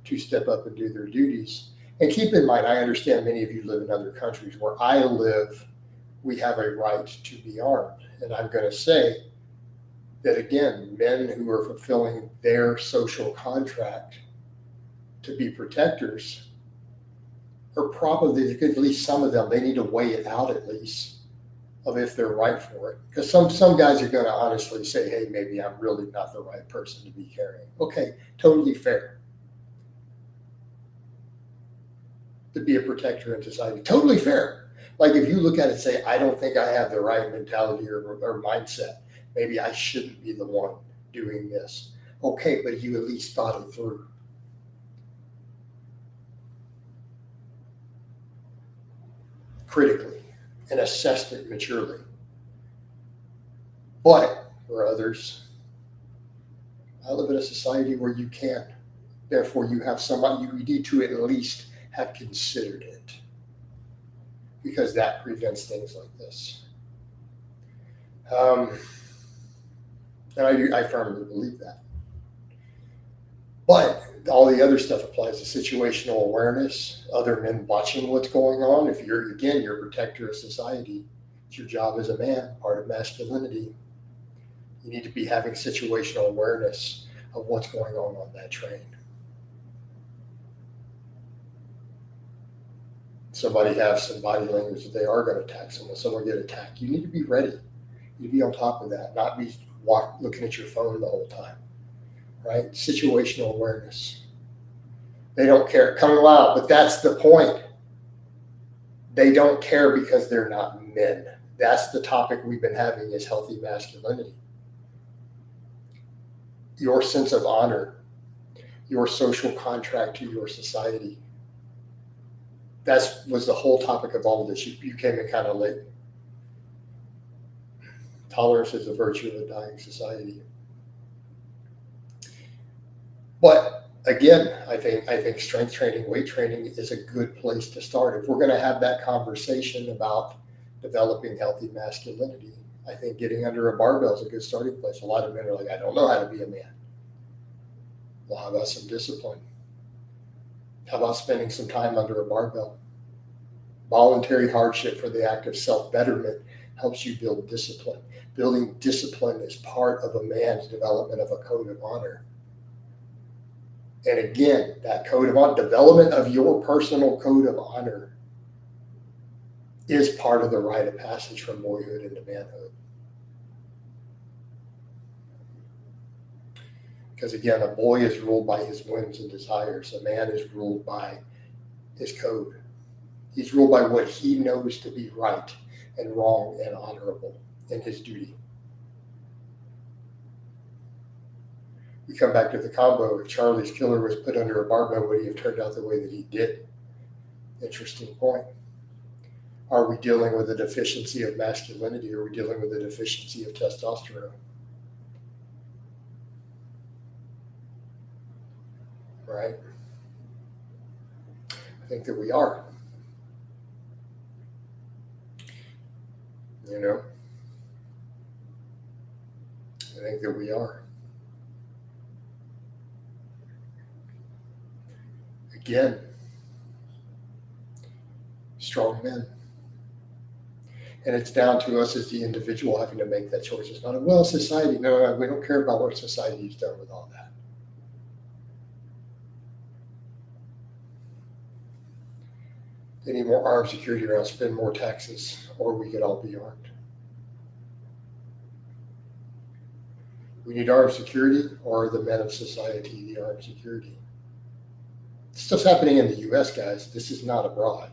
to step up and do their duties. And keep in mind, I understand many of you live in other countries. Where I live, we have a right to be armed. And I'm going to say that, again, men who are fulfilling their social contract to be protectors are probably, at least some of them, they need to weigh it out at least of if they're right for it. Because some guys are going to honestly say, hey, maybe I'm really not the right person to be carrying. Okay, totally fair. To be a protector in society, totally fair. Like if you look at it and say, I don't think I have the right mentality or mindset, maybe I shouldn't be the one doing this. Okay, but you at least thought it through. Critically and assessed it maturely. But for others, I live in a society where you can't. Therefore, you have somebody, you need to at least have considered it, because that prevents things like this. And I firmly believe that. But all the other stuff applies to situational awareness, other men watching what's going on. If you're a protector of society, it's your job as a man, part of masculinity. You need to be having situational awareness of what's going on that train. Somebody has some body language that they are going to attack someone get attacked. You need to be ready. You need to be on top of that, not be looking at your phone the whole time, right? Situational awareness. They don't care. Come loud, but that's the point. They don't care because they're not men. That's the topic we've been having, is healthy masculinity. Your sense of honor, your social contract to your society. That was the whole topic of all of this. You came in kind of late. Tolerance is a virtue of a dying society. But again, I think strength training, weight training is a good place to start. If we're going to have that conversation about developing healthy masculinity, I think getting under a barbell is a good starting place. A lot of men are like, I don't know how to be a man. Well, how about some discipline? How about spending some time under a barbell? Voluntary hardship for the act of self-betterment helps you build discipline. Building discipline is part of a man's development of a code of honor. And again, that code of honor, development of your personal code of honor, is part of the rite of passage from boyhood into manhood. Because again, a boy is ruled by his whims and desires. A man is ruled by his code. He's ruled by what he knows to be right and wrong and honorable in his duty. We come back to the combo. If Charlie's killer was put under a barbell, would he have turned out the way that he did? Interesting point. Are we dealing with a deficiency of masculinity, or are we dealing with a deficiency of testosterone? Right? I think that we are. I think that we are. Again, strong men. And it's down to us as the individual having to make that choice. It's not society. No, we don't care about what society's done with all that. They need more armed security around, spend more taxes, or we could all be armed. We need armed security, or the men of society, the armed security. Stuff's happening in the U.S., guys. This is not abroad.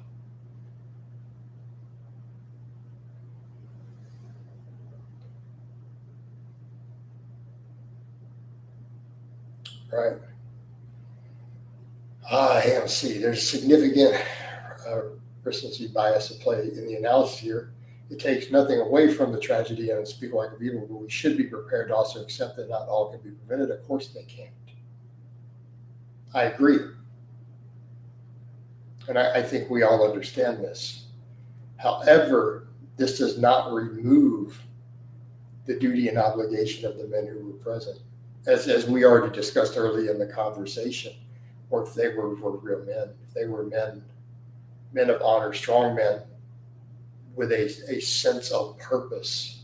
Right. AMC. There's significant recency bias at play in the analysis here. It takes nothing away from the tragedy and unspeakable like of evil, but we should be prepared to also accept that not all can be prevented. Of course they can't. I agree. And I think we all understand this. However, this does not remove the duty and obligation of the men who were present. As we already discussed early in the conversation, or if they were real men, if they were men of honor, strong men with a sense of purpose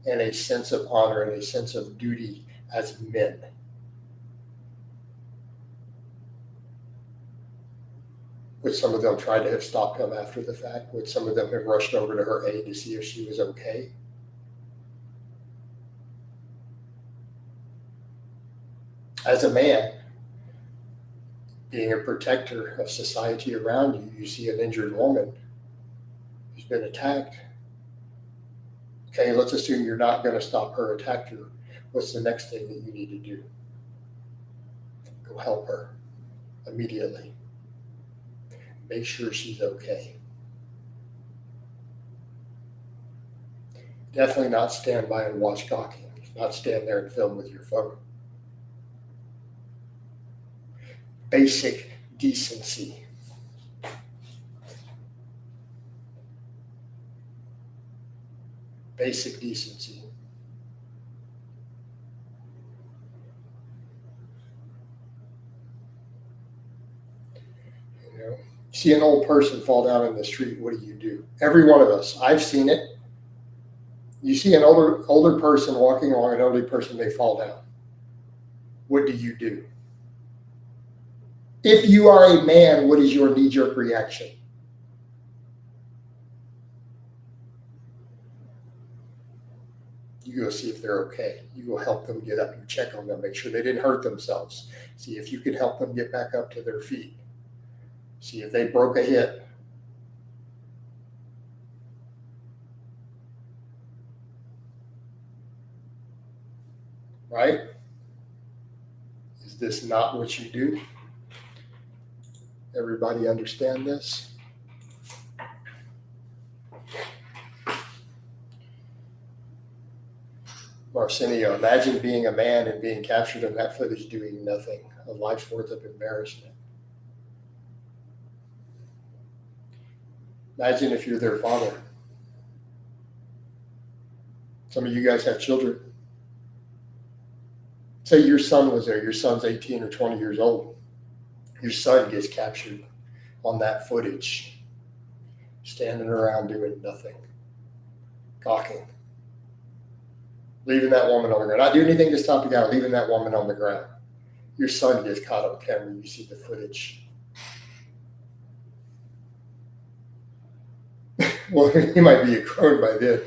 and a sense of honor and a sense of duty as men. Would some of them try to have stopped him after the fact? Would some of them have rushed over to her aid to see if she was okay? As a man, being a protector of society around you, you see an injured woman who's been attacked. Okay, let's assume you're not going to stop her attacker. What's the next thing that you need to do? Go help her immediately. Make sure she's okay. Definitely not stand by and watch gawking. Not stand there and film with your phone. Basic decency. Basic decency. You know, see an old person fall down in the street, what do? Every one of us, I've seen it. You see an older person walking along, an elderly person, they fall down. What do? If you are a man, what is your knee-jerk reaction? You go see if they're okay. You go help them get up. You check on them, make sure they didn't hurt themselves. See if you can help them get back up to their feet. See if they broke a hip. Right? Is this not what you do? Everybody understand this? Marcinio, imagine being a man and being captured on that footage doing nothing, a life's worth of embarrassment. Imagine if you're their father. Some of you guys have children. Say your son was there, your son's 18 or 20 years old. Your son gets captured on that footage, standing around doing nothing, gawking, leaving that woman on the ground. Not doing anything to stop the guy, leaving that woman on the ground. Your son gets caught on camera, you see the footage. Well, he might be a grown by then.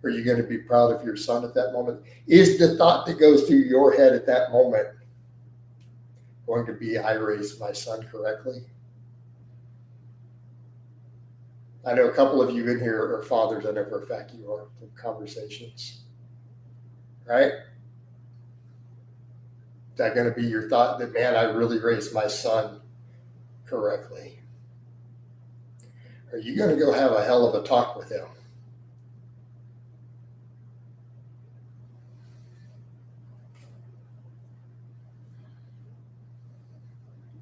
Are you going to be proud of your son at that moment? Is the thought that goes through your head at that moment going to be, I raised my son correctly? I know a couple of you in here are fathers. I know for a fact you are from conversations. Right? Is that going to be your thought that, man, I really raised my son correctly? Are you going to go have a hell of a talk with him?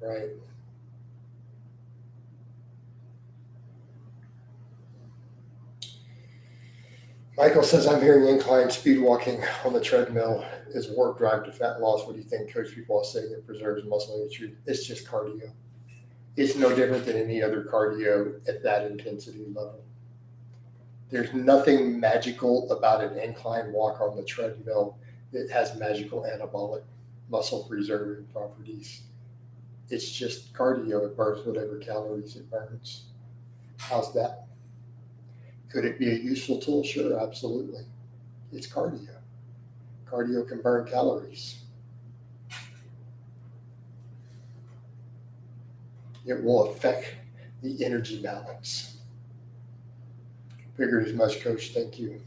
Right. Michael says, I'm hearing incline speed walking on the treadmill is warp drive to fat loss. What do you think, Coach? People are saying it preserves muscle. It's just cardio. It's no different than any other cardio at that intensity level. There's nothing magical about an incline walk on the treadmill that has magical anabolic muscle preserving properties. It's just cardio. It burns whatever calories it burns. How's that? Could it be a useful tool? Sure, absolutely. It's cardio. Cardio can burn calories. It will affect the energy balance. Figured as much, Coach. Thank you.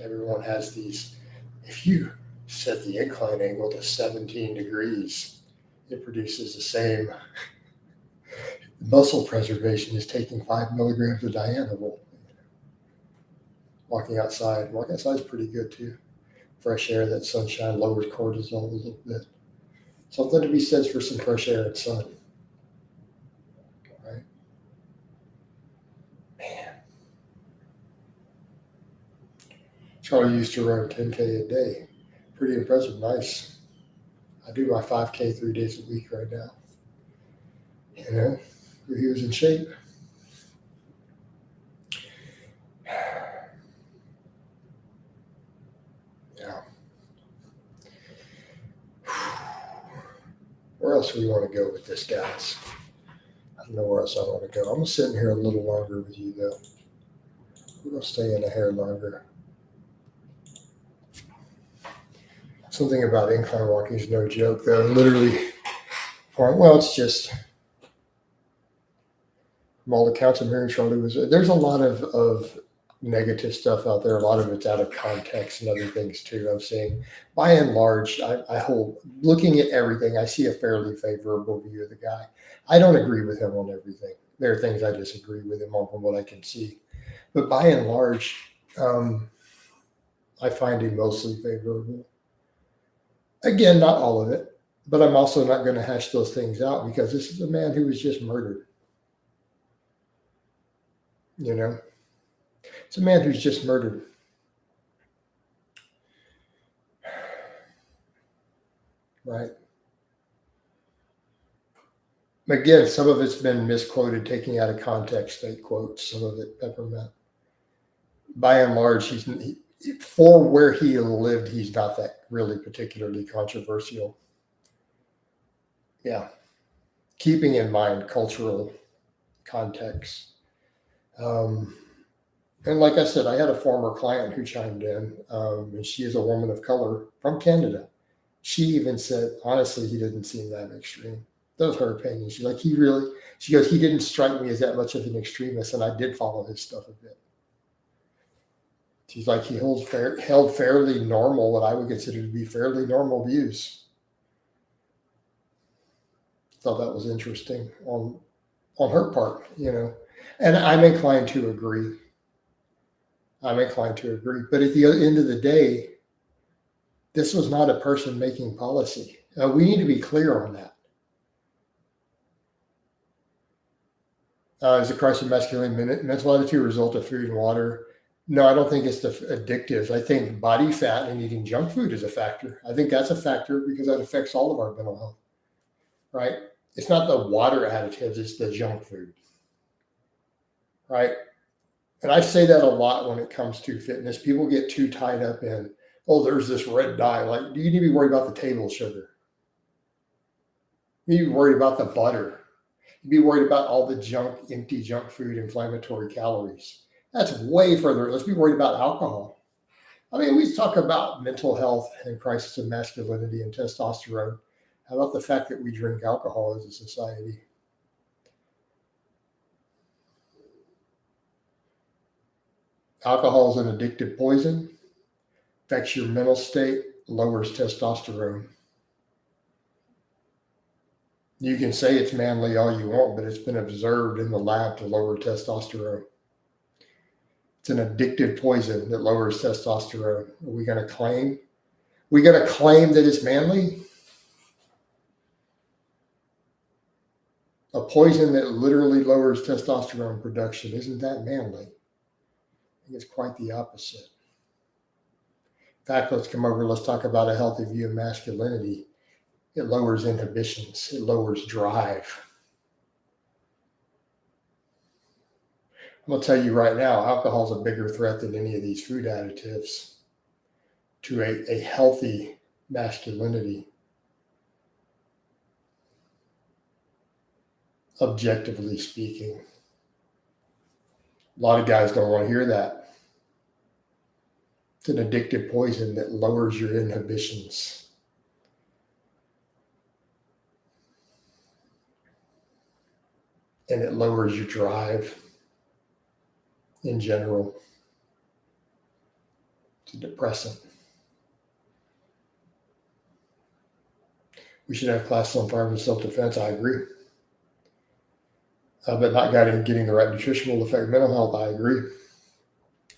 Everyone has these. If you set the incline angle to 17 degrees, it produces the same muscle preservation as taking 5 milligrams of Dianabol. Walking outside is pretty good too. Fresh air, that sunshine lowers cortisol a little bit. Something to be said for some fresh air and sun. Right? Man. Charlie used to run 10K a day. Pretty impressive. Nice. I do my 5K 3 days a week right now. You know, he was in shape. Yeah. Where else do we want to go with this, guys? I don't know where else I want to go. I'm going to sit in here a little longer with you, though. We're going to stay in the hair longer. Something about incline walking is no joke, though. Literally, well, it's just, from all accounts, I'm hearing Charlie was, there's a lot of negative stuff out there. A lot of it's out of context and other things too. I'm saying, by and large, I hold, looking at everything, I see a fairly favorable view of the guy. I don't agree with him on everything. There are things I disagree with him on from what I can see. But by and large, I find him mostly favorable. Again, not all of it, but I'm also not going to hash those things out because this is a man who was just murdered. You know, it's a man who's just murdered. Right. Again, some of it's been misquoted, taking out of context, fake quotes, some of it peppermint. By and large, for where he lived, he's not that really particularly controversial. Yeah. Keeping in mind cultural context. And like I said, I had a former client who chimed in, and she is a woman of color from Canada. She even said, honestly, he didn't seem that extreme. That was her opinion. She's like, she goes, he didn't strike me as that much of an extremist, and I did follow his stuff a bit. She's like, he held fairly normal, what I would consider to be fairly normal views. Thought that was interesting on her part, you know. And I'm inclined to agree. But at the end of the day, this was not a person making policy. We need to be clear on that. Is the crisis of masculinity mental attitude a result of food and water? No, I don't think it's the addictives. I think body fat and eating junk food is a factor. I think that's a factor because that affects all of our mental health, right? It's not the water additives, it's the junk food, right? And I say that a lot when it comes to fitness. People get too tied up in, oh, there's this red dye. Like, do you need to be worried about the table sugar? You need to be worried about the butter. You'd be worried about all the empty junk food, inflammatory calories. That's way further. Let's be worried about alcohol. I mean, we talk about mental health and crisis of masculinity and testosterone. How about the fact that we drink alcohol as a society? Alcohol is an addictive poison, affects your mental state, lowers testosterone. You can say it's manly all you want, but it's been observed in the lab to lower testosterone. It's an addictive poison that lowers testosterone. Are we going to claim? We going to claim that it's manly? A poison that literally lowers testosterone production. Isn't that manly? I think it's quite the opposite. In fact, let's come over. Let's talk about a healthy view of masculinity. It lowers inhibitions. It lowers drive. I'm going to tell you right now, alcohol is a bigger threat than any of these food additives to a healthy masculinity, objectively speaking. A lot of guys don't want to hear that. It's an addictive poison that lowers your inhibitions. And it lowers your drive in general. It's a depressant. We should have classes on firearms and self-defense. I agree. But not getting the right nutrition will affect mental health. I agree.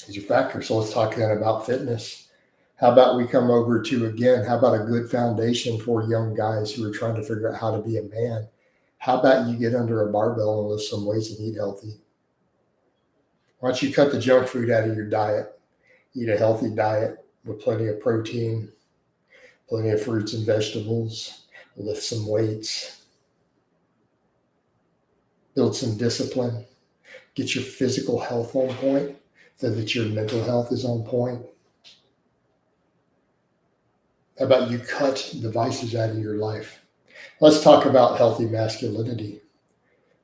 These are factors. So let's talk then about fitness. How about we come over to, again, how about a good foundation for young guys who are trying to figure out how to be a man? How about you get under a barbell and lift some weights and eat healthy? Why don't you cut the junk food out of your diet? Eat a healthy diet with plenty of protein, plenty of fruits and vegetables, lift some weights, build some discipline, get your physical health on point so that your mental health is on point. How about you cut the vices out of your life? Let's talk about healthy masculinity.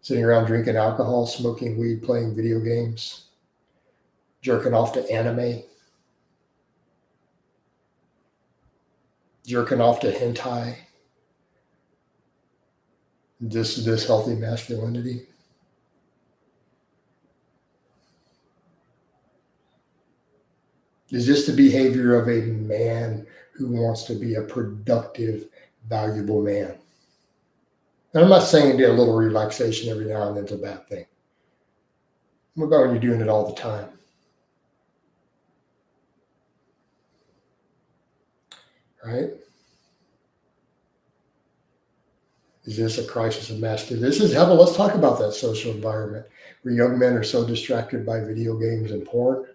Sitting around drinking alcohol, smoking weed, playing video games, jerking off to anime, jerking off to hentai. This healthy masculinity. Is this the behavior of a man who wants to be a productive, valuable man? And I'm not saying that a little relaxation every now and then is a bad thing. What about when you're doing it all the time? Right? Is this a crisis of masculinity? This is how, let's talk about that social environment where young men are so distracted by video games and porn.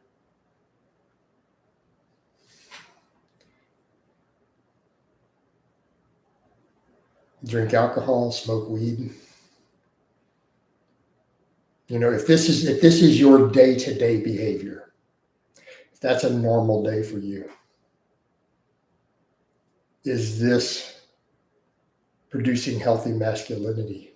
Drink alcohol, smoke weed. You know, if this is your day-to-day behavior, if that's a normal day for you, is this producing healthy masculinity?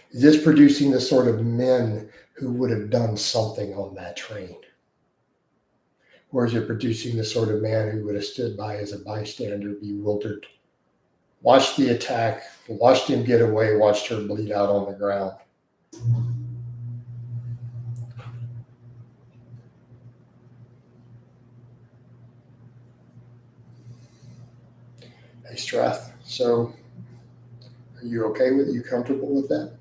Is this producing the sort of men who would have done something on that train? Or is it producing the sort of man who would have stood by as a bystander, bewildered, watched the attack, watched him get away, watched her bleed out on the ground? Hey, Strath, so are you okay with it? You comfortable with that?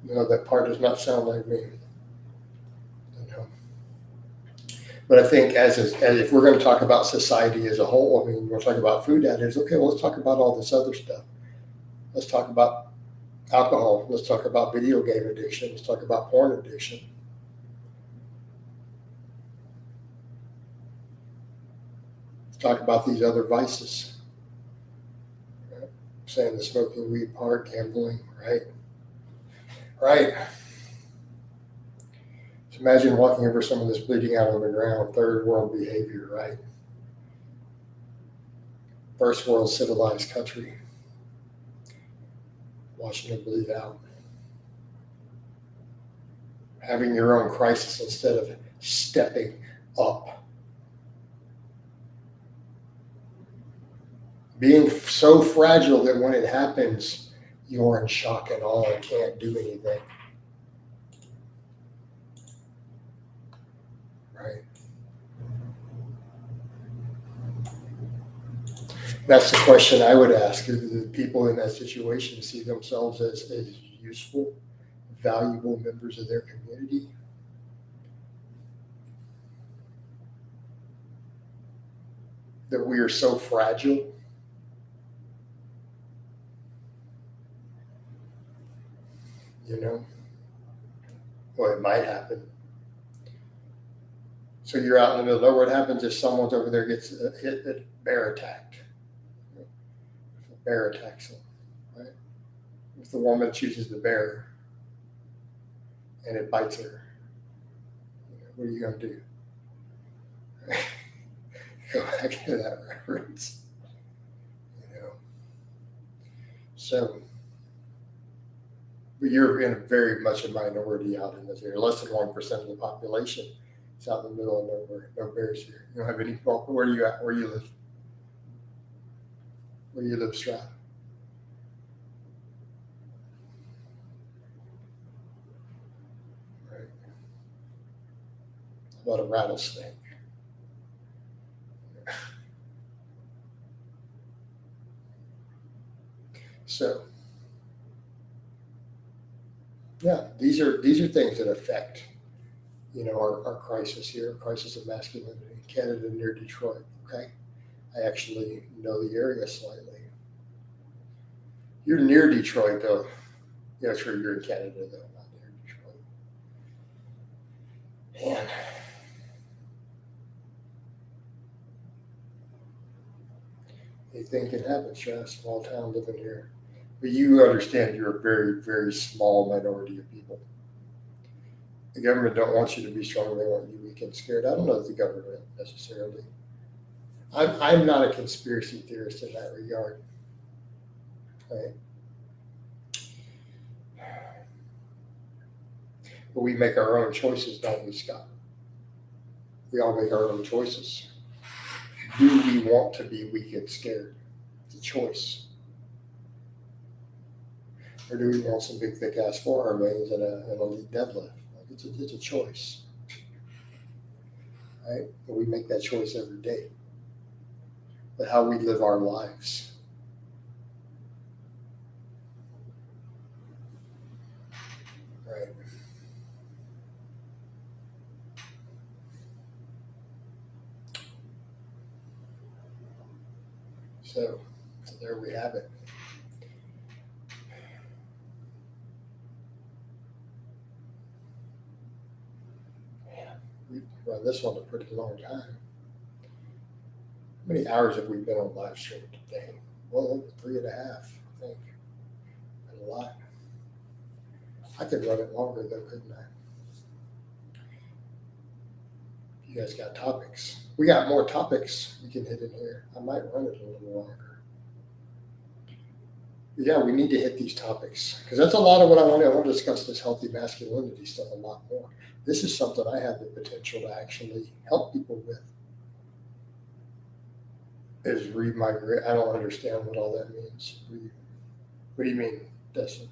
No, that part does not sound like me. No. But I think as if we're going to talk about society as a whole, I mean, we're talking about food additives. Okay, well, let's talk about all this other stuff. Let's talk about alcohol. Let's talk about video game addiction. Let's talk about porn addiction. Let's talk about these other vices. Right? Saying the smoking weed part, gambling, right? Right. So imagine walking over someone that's bleeding out on the ground, third world behavior, right? First world civilized country, watching it bleed out. Having your own crisis instead of stepping up. Being so fragile that when it happens, you're in shock and awe and can't do anything. Right? That's the question I would ask. Do the people in that situation see themselves as useful, valuable members of their community? That we are so fragile? You know? Well, it might happen. So you're out in the middle of nowhere. What happens if someone's over there gets hit, bear attacked? If a bear attacks them, right? If the woman chooses the bear and it bites her, what are you going to do? Go back to that reference. You know. So, but you're in very much a minority out in this area. Less than 1% of the population. It's out in the middle of nowhere. No bears here. You don't have any. Where are you at? Where you live? Where you live, Stroud? Right. How about a rattlesnake? So, yeah, these are things that affect, our crisis here, crisis of masculinity. Canada near Detroit. Okay, I actually know the area slightly. You're near Detroit, though. Yeah, sure, you're in Canada though, not here in Detroit. Man, anything can happen. Sure, small town living here. But you understand you're a very, very small minority of people. The government don't want you to be strong. They want you weak and scared. I don't know if the government necessarily. I'm not a conspiracy theorist in that regard. Right? But we make our own choices, don't we, Scott? We all make our own choices. Do we want to be weak and scared? It's a choice. Or do we want some big, thick ass forearm veins and an elite deadlift? Like it's a choice. Right? And we make that choice every day. But how we live our lives. Right? So there we have it. Man, we've run this one a pretty long time. How many hours have we been on live stream today? Well, over 3.5, I think. And a lot. I could run it longer though, couldn't I? You guys got topics. We got more topics we can hit in here. I might run it a little longer. But yeah, we need to hit these topics because that's a lot of what I want to discuss this healthy masculinity stuff a lot more. This is something I have the potential to actually help people with. Is remigrate. I don't understand what all that means. What do you mean, Destin?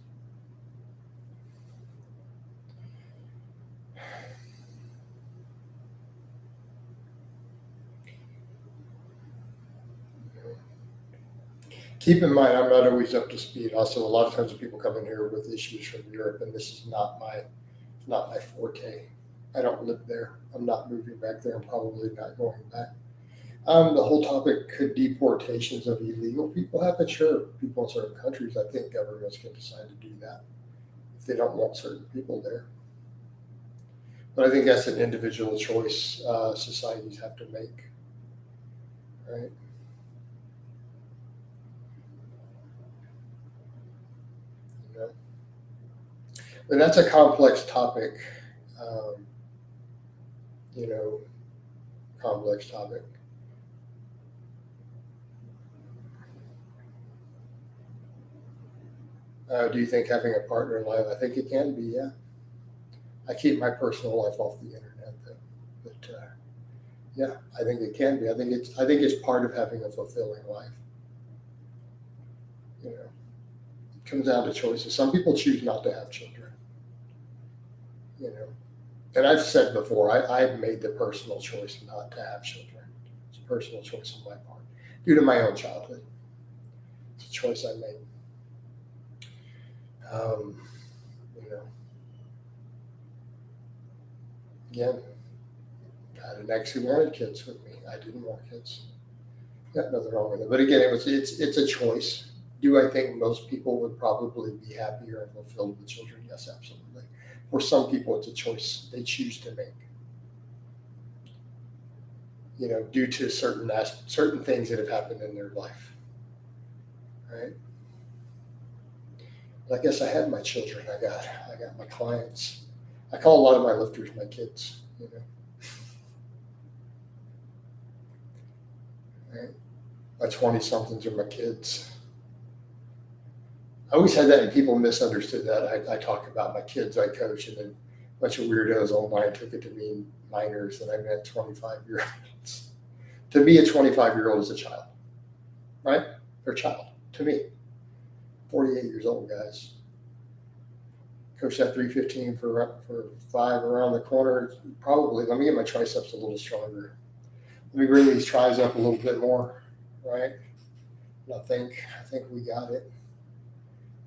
Keep in mind, I'm not always up to speed. Also, a lot of times people come in here with issues from Europe, and this is not my forte. I don't live there. I'm not moving back there. I'm probably not going back. The whole topic, could deportations of illegal people happen? Sure, people in certain countries, I think governments can decide to do that if they don't want certain people there. But I think that's an individual choice societies have to make, right? You know? And that's a complex topic, um, you know, complex topic. Do you think having a partner in life? I think it can be, yeah. I keep my personal life off the internet, though. But yeah, I think it can be. I think it's part of having a fulfilling life. You know, it comes down to choices. Some people choose not to have children. You know, and I've said before, I've made the personal choice not to have children. It's a personal choice on my part due to my own childhood. It's a choice I made. Um, you know, again, I had an ex who wanted kids with me. I didn't want kids. Got nothing wrong with it. But again, it's a choice. Do I think most people would probably be happier and fulfilled with children? Yes, absolutely. For some people, it's a choice they choose to make. You know, due to certain things that have happened in their life, right? But I guess I had my children. I got my clients. I call a lot of my lifters my kids. You know, right? My 20 somethings are my kids. I always had that, and people misunderstood that. I talk about my kids I coach, and then a bunch of weirdos online took it to mean minors, and I meant 25-year-olds. To me, a 25-year-old is a child, right? They're a child to me. 48 years old, guys. Coach that 315 for 5 around the corner. Probably. Let me get my triceps a little stronger. Let me bring these tris up a little bit more, right? And I think we got it.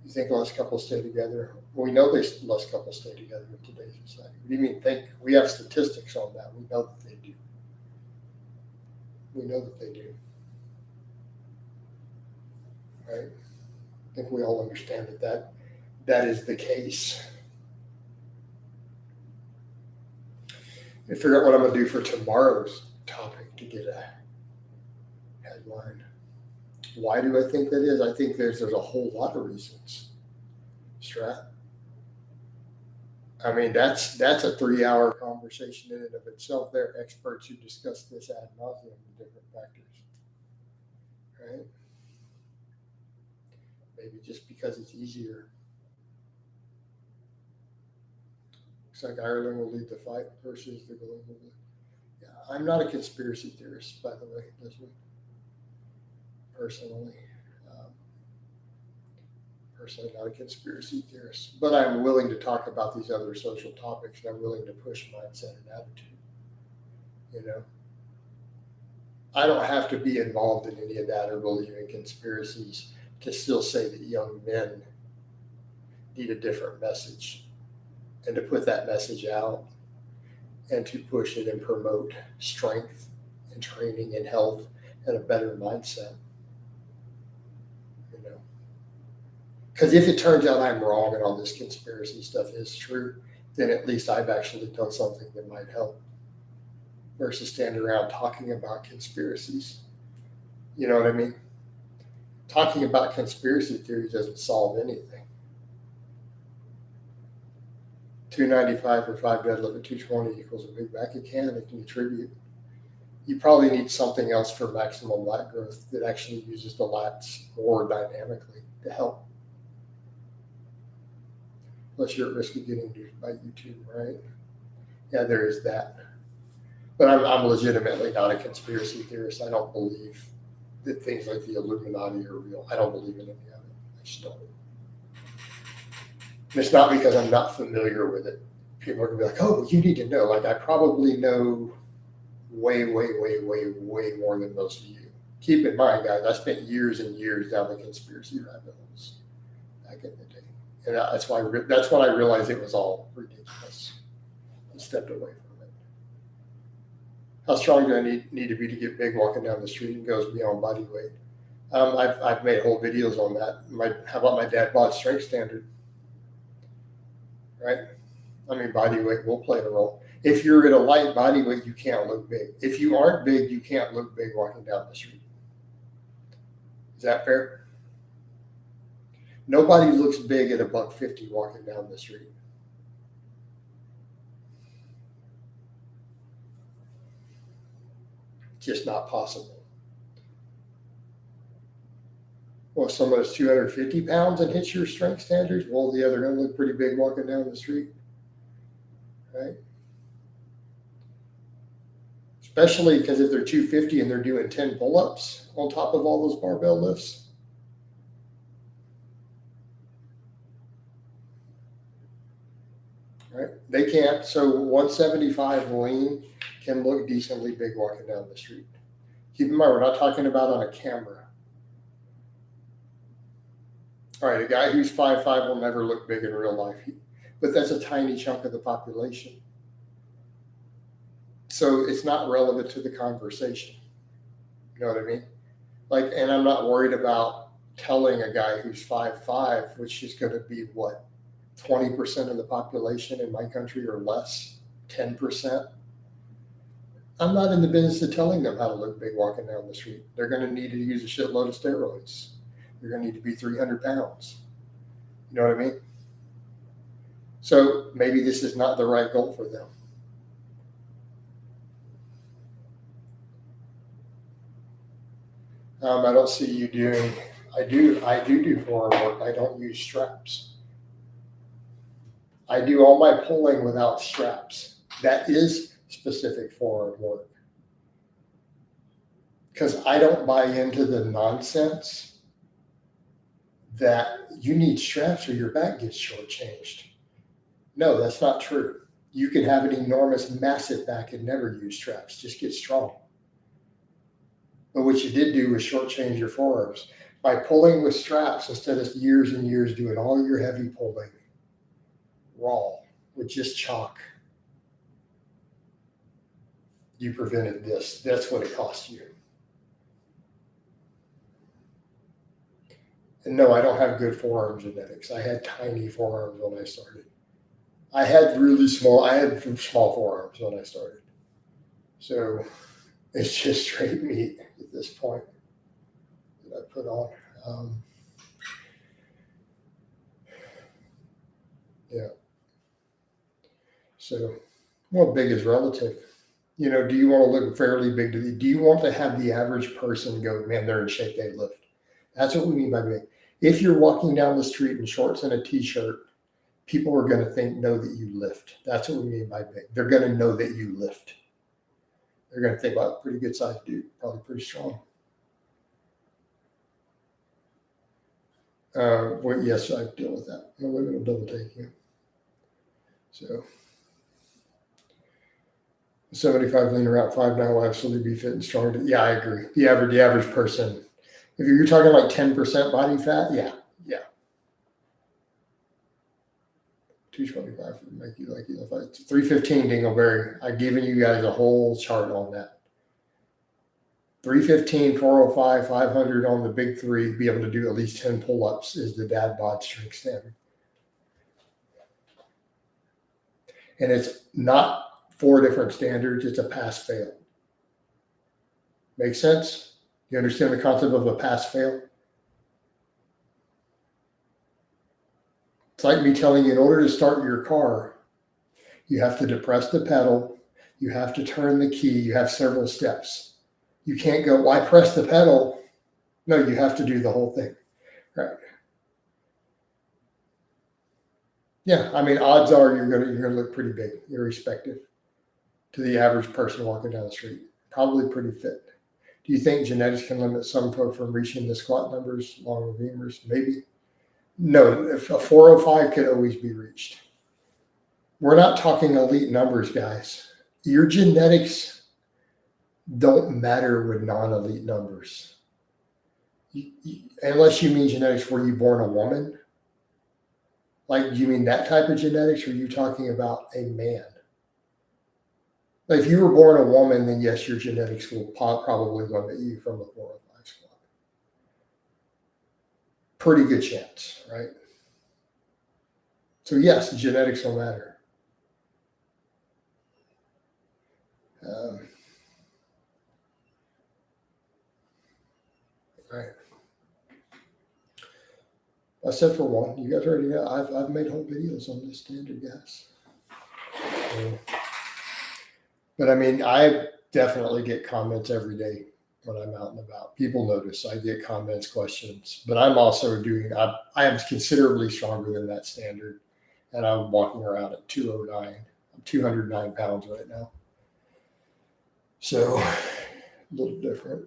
You think less couples stay together? Well, we know less couples stay together in today's society. What do you mean think? We have statistics on that. We know that they do. We know that they do. Right? I think we all understand that that is the case. I figure out what I'm going to do for tomorrow's topic to get a headline. Why do I think that is? I think there's a whole lot of reasons. Strat. I mean, that's a 3-hour conversation in and of itself. There are experts who discuss this ad nauseum in different factors, right? Maybe just because it's easier. Looks like Ireland will lead the fight versus the global. Yeah, I'm not a conspiracy theorist, by the way, personally. Personally, not a conspiracy theorist, but I'm willing to talk about these other social topics, and I'm willing to push mindset and attitude. You know, I don't have to be involved in any of that or believe in conspiracies to still say that young men need a different message, and to put that message out and to push it and promote strength and training and health and a better mindset. You know, because if it turns out I'm wrong and all this conspiracy stuff is true, then at least I've actually done something that might help versus standing around talking about conspiracies. You know what I mean? Talking about conspiracy theories doesn't solve anything. 295 for 5 deadlift at 220 equals a big back. It can contribute. You probably need something else for maximum lat growth that actually uses the lats more dynamically to help. Unless you're at risk of getting duped by YouTube, right? Yeah, there is that. But I'm legitimately not a conspiracy theorist. I don't believe that things like the Illuminati are real. I don't believe in any of it. I just don't. And it's not because I'm not familiar with it. People are going to be like, oh, well, you need to know. Like, I probably know way more than most of you. Keep in mind, guys, I spent years and years down the conspiracy rabbit holes back in the day. And that's when I realized it was all ridiculous and stepped away from it. How strong do I need to be to get big walking down the street and goes beyond body weight? I've made whole videos on that. How about my dad bod strength standard? Right? I mean, body weight will play a role. If you're at a light body weight, you can't look big. If you aren't big, you can't look big walking down the street. Is that fair? Nobody looks big at $150 walking down the street. It's just not possible. Well, if someone's 250 pounds and hits your strength standards, well, the other end look pretty big walking down the street, right? Especially because if they're 250 and they're doing 10 pull-ups on top of all those barbell lifts. Right? They can't. So 175 lean can look decently big walking down the street. Keep in mind, we're not talking about on a camera. All right, a guy who's 5'5" will never look big in real life, but that's a tiny chunk of the population. So it's not relevant to the conversation. You know what I mean? Like, and I'm not worried about telling a guy who's 5'5", which is going to be what, 20% of the population in my country or less, 10%. I'm not in the business of telling them how to look big walking down the street. They're going to need to use a shitload of steroids. You're going to need to be 300 pounds. You know what I mean? So maybe this is not the right goal for them. I don't see you doing, I do forearm work. I don't use straps. I do all my pulling without straps. That is specific forearm work. Because I don't buy into the nonsense that you need straps or your back gets shortchanged. No, that's not true. You can have an enormous, massive back and never use straps. Just get strong. But what you did do was shortchange your forearms. By pulling with straps instead of years and years doing all your heavy pulling raw with just chalk, you prevented this. That's what it cost you. No, I don't have good forearm genetics. I had tiny forearms when I started. I had small forearms when I started. So it's just straight meat at this point that I put on. Yeah. So, well, big is relative. You know, do you want to look fairly big? Do you want to have the average person go, man, they're in shape, they lift? That's what we mean by big. If you're walking down the street in shorts and a t-shirt, people are going to know that you lift. That's what we mean by big. They're going to know that you lift. They're going to think, well, pretty good sized dude, probably pretty strong. Well, yes, I deal with that. No women will double take you. So 75 leaner out 5 now will absolutely be fit and strong. Yeah, I agree. The average person, if you're talking like 10% body fat, yeah. 225 would make you like 315 Dingleberry. I've given you guys a whole chart on that. 315, 405, 500 on the big three, be able to do at least 10 pull-ups is the dad bod strength standard. And it's not 4 different standards, it's a pass-fail. Make sense? You understand the concept of a pass-fail? It's like me telling you, in order to start your car, you have to depress the pedal, you have to turn the key, you have several steps. You can't go, why press the pedal? No, you have to do the whole thing. Right. Yeah, I mean, odds are you're gonna look pretty big, irrespective to the average person walking down the street. Probably pretty fit. Do you think genetics can limit some folk from reaching the squat numbers, long femurs? Maybe. No, if a 405 could always be reached. We're not talking elite numbers, guys. Your genetics don't matter with non-elite numbers. Unless you mean genetics, were you born a woman? Like, do you mean that type of genetics, or are you talking about a man? Like, if you were born a woman, then yes, your genetics will probably limit you from a 405 squat. Pretty good chance, right? So yes, genetics will matter. Right. I said for one, you guys already know, I've made whole videos on this standard, guys. But I mean, I definitely get comments every day when I'm out and about. People notice I get comments, questions, but I'm also I am considerably stronger than that standard. And I'm walking around at 209. I'm 209 pounds right now. So a little different.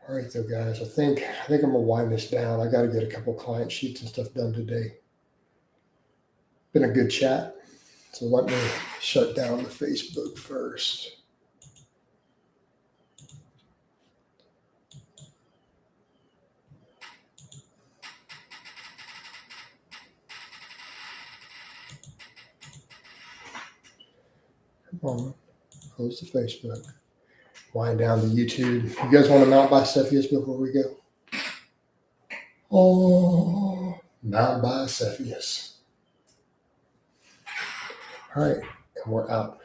All right, though, guys. I think I'm gonna wind this down. I got to get a couple client sheets and stuff done today. Been a good chat. So let me shut down the Facebook first. Come on, close the Facebook. Wind down the YouTube. You guys want to mount Bicephalus before we go? Oh, Mount Bicephalus. All right, and we're out.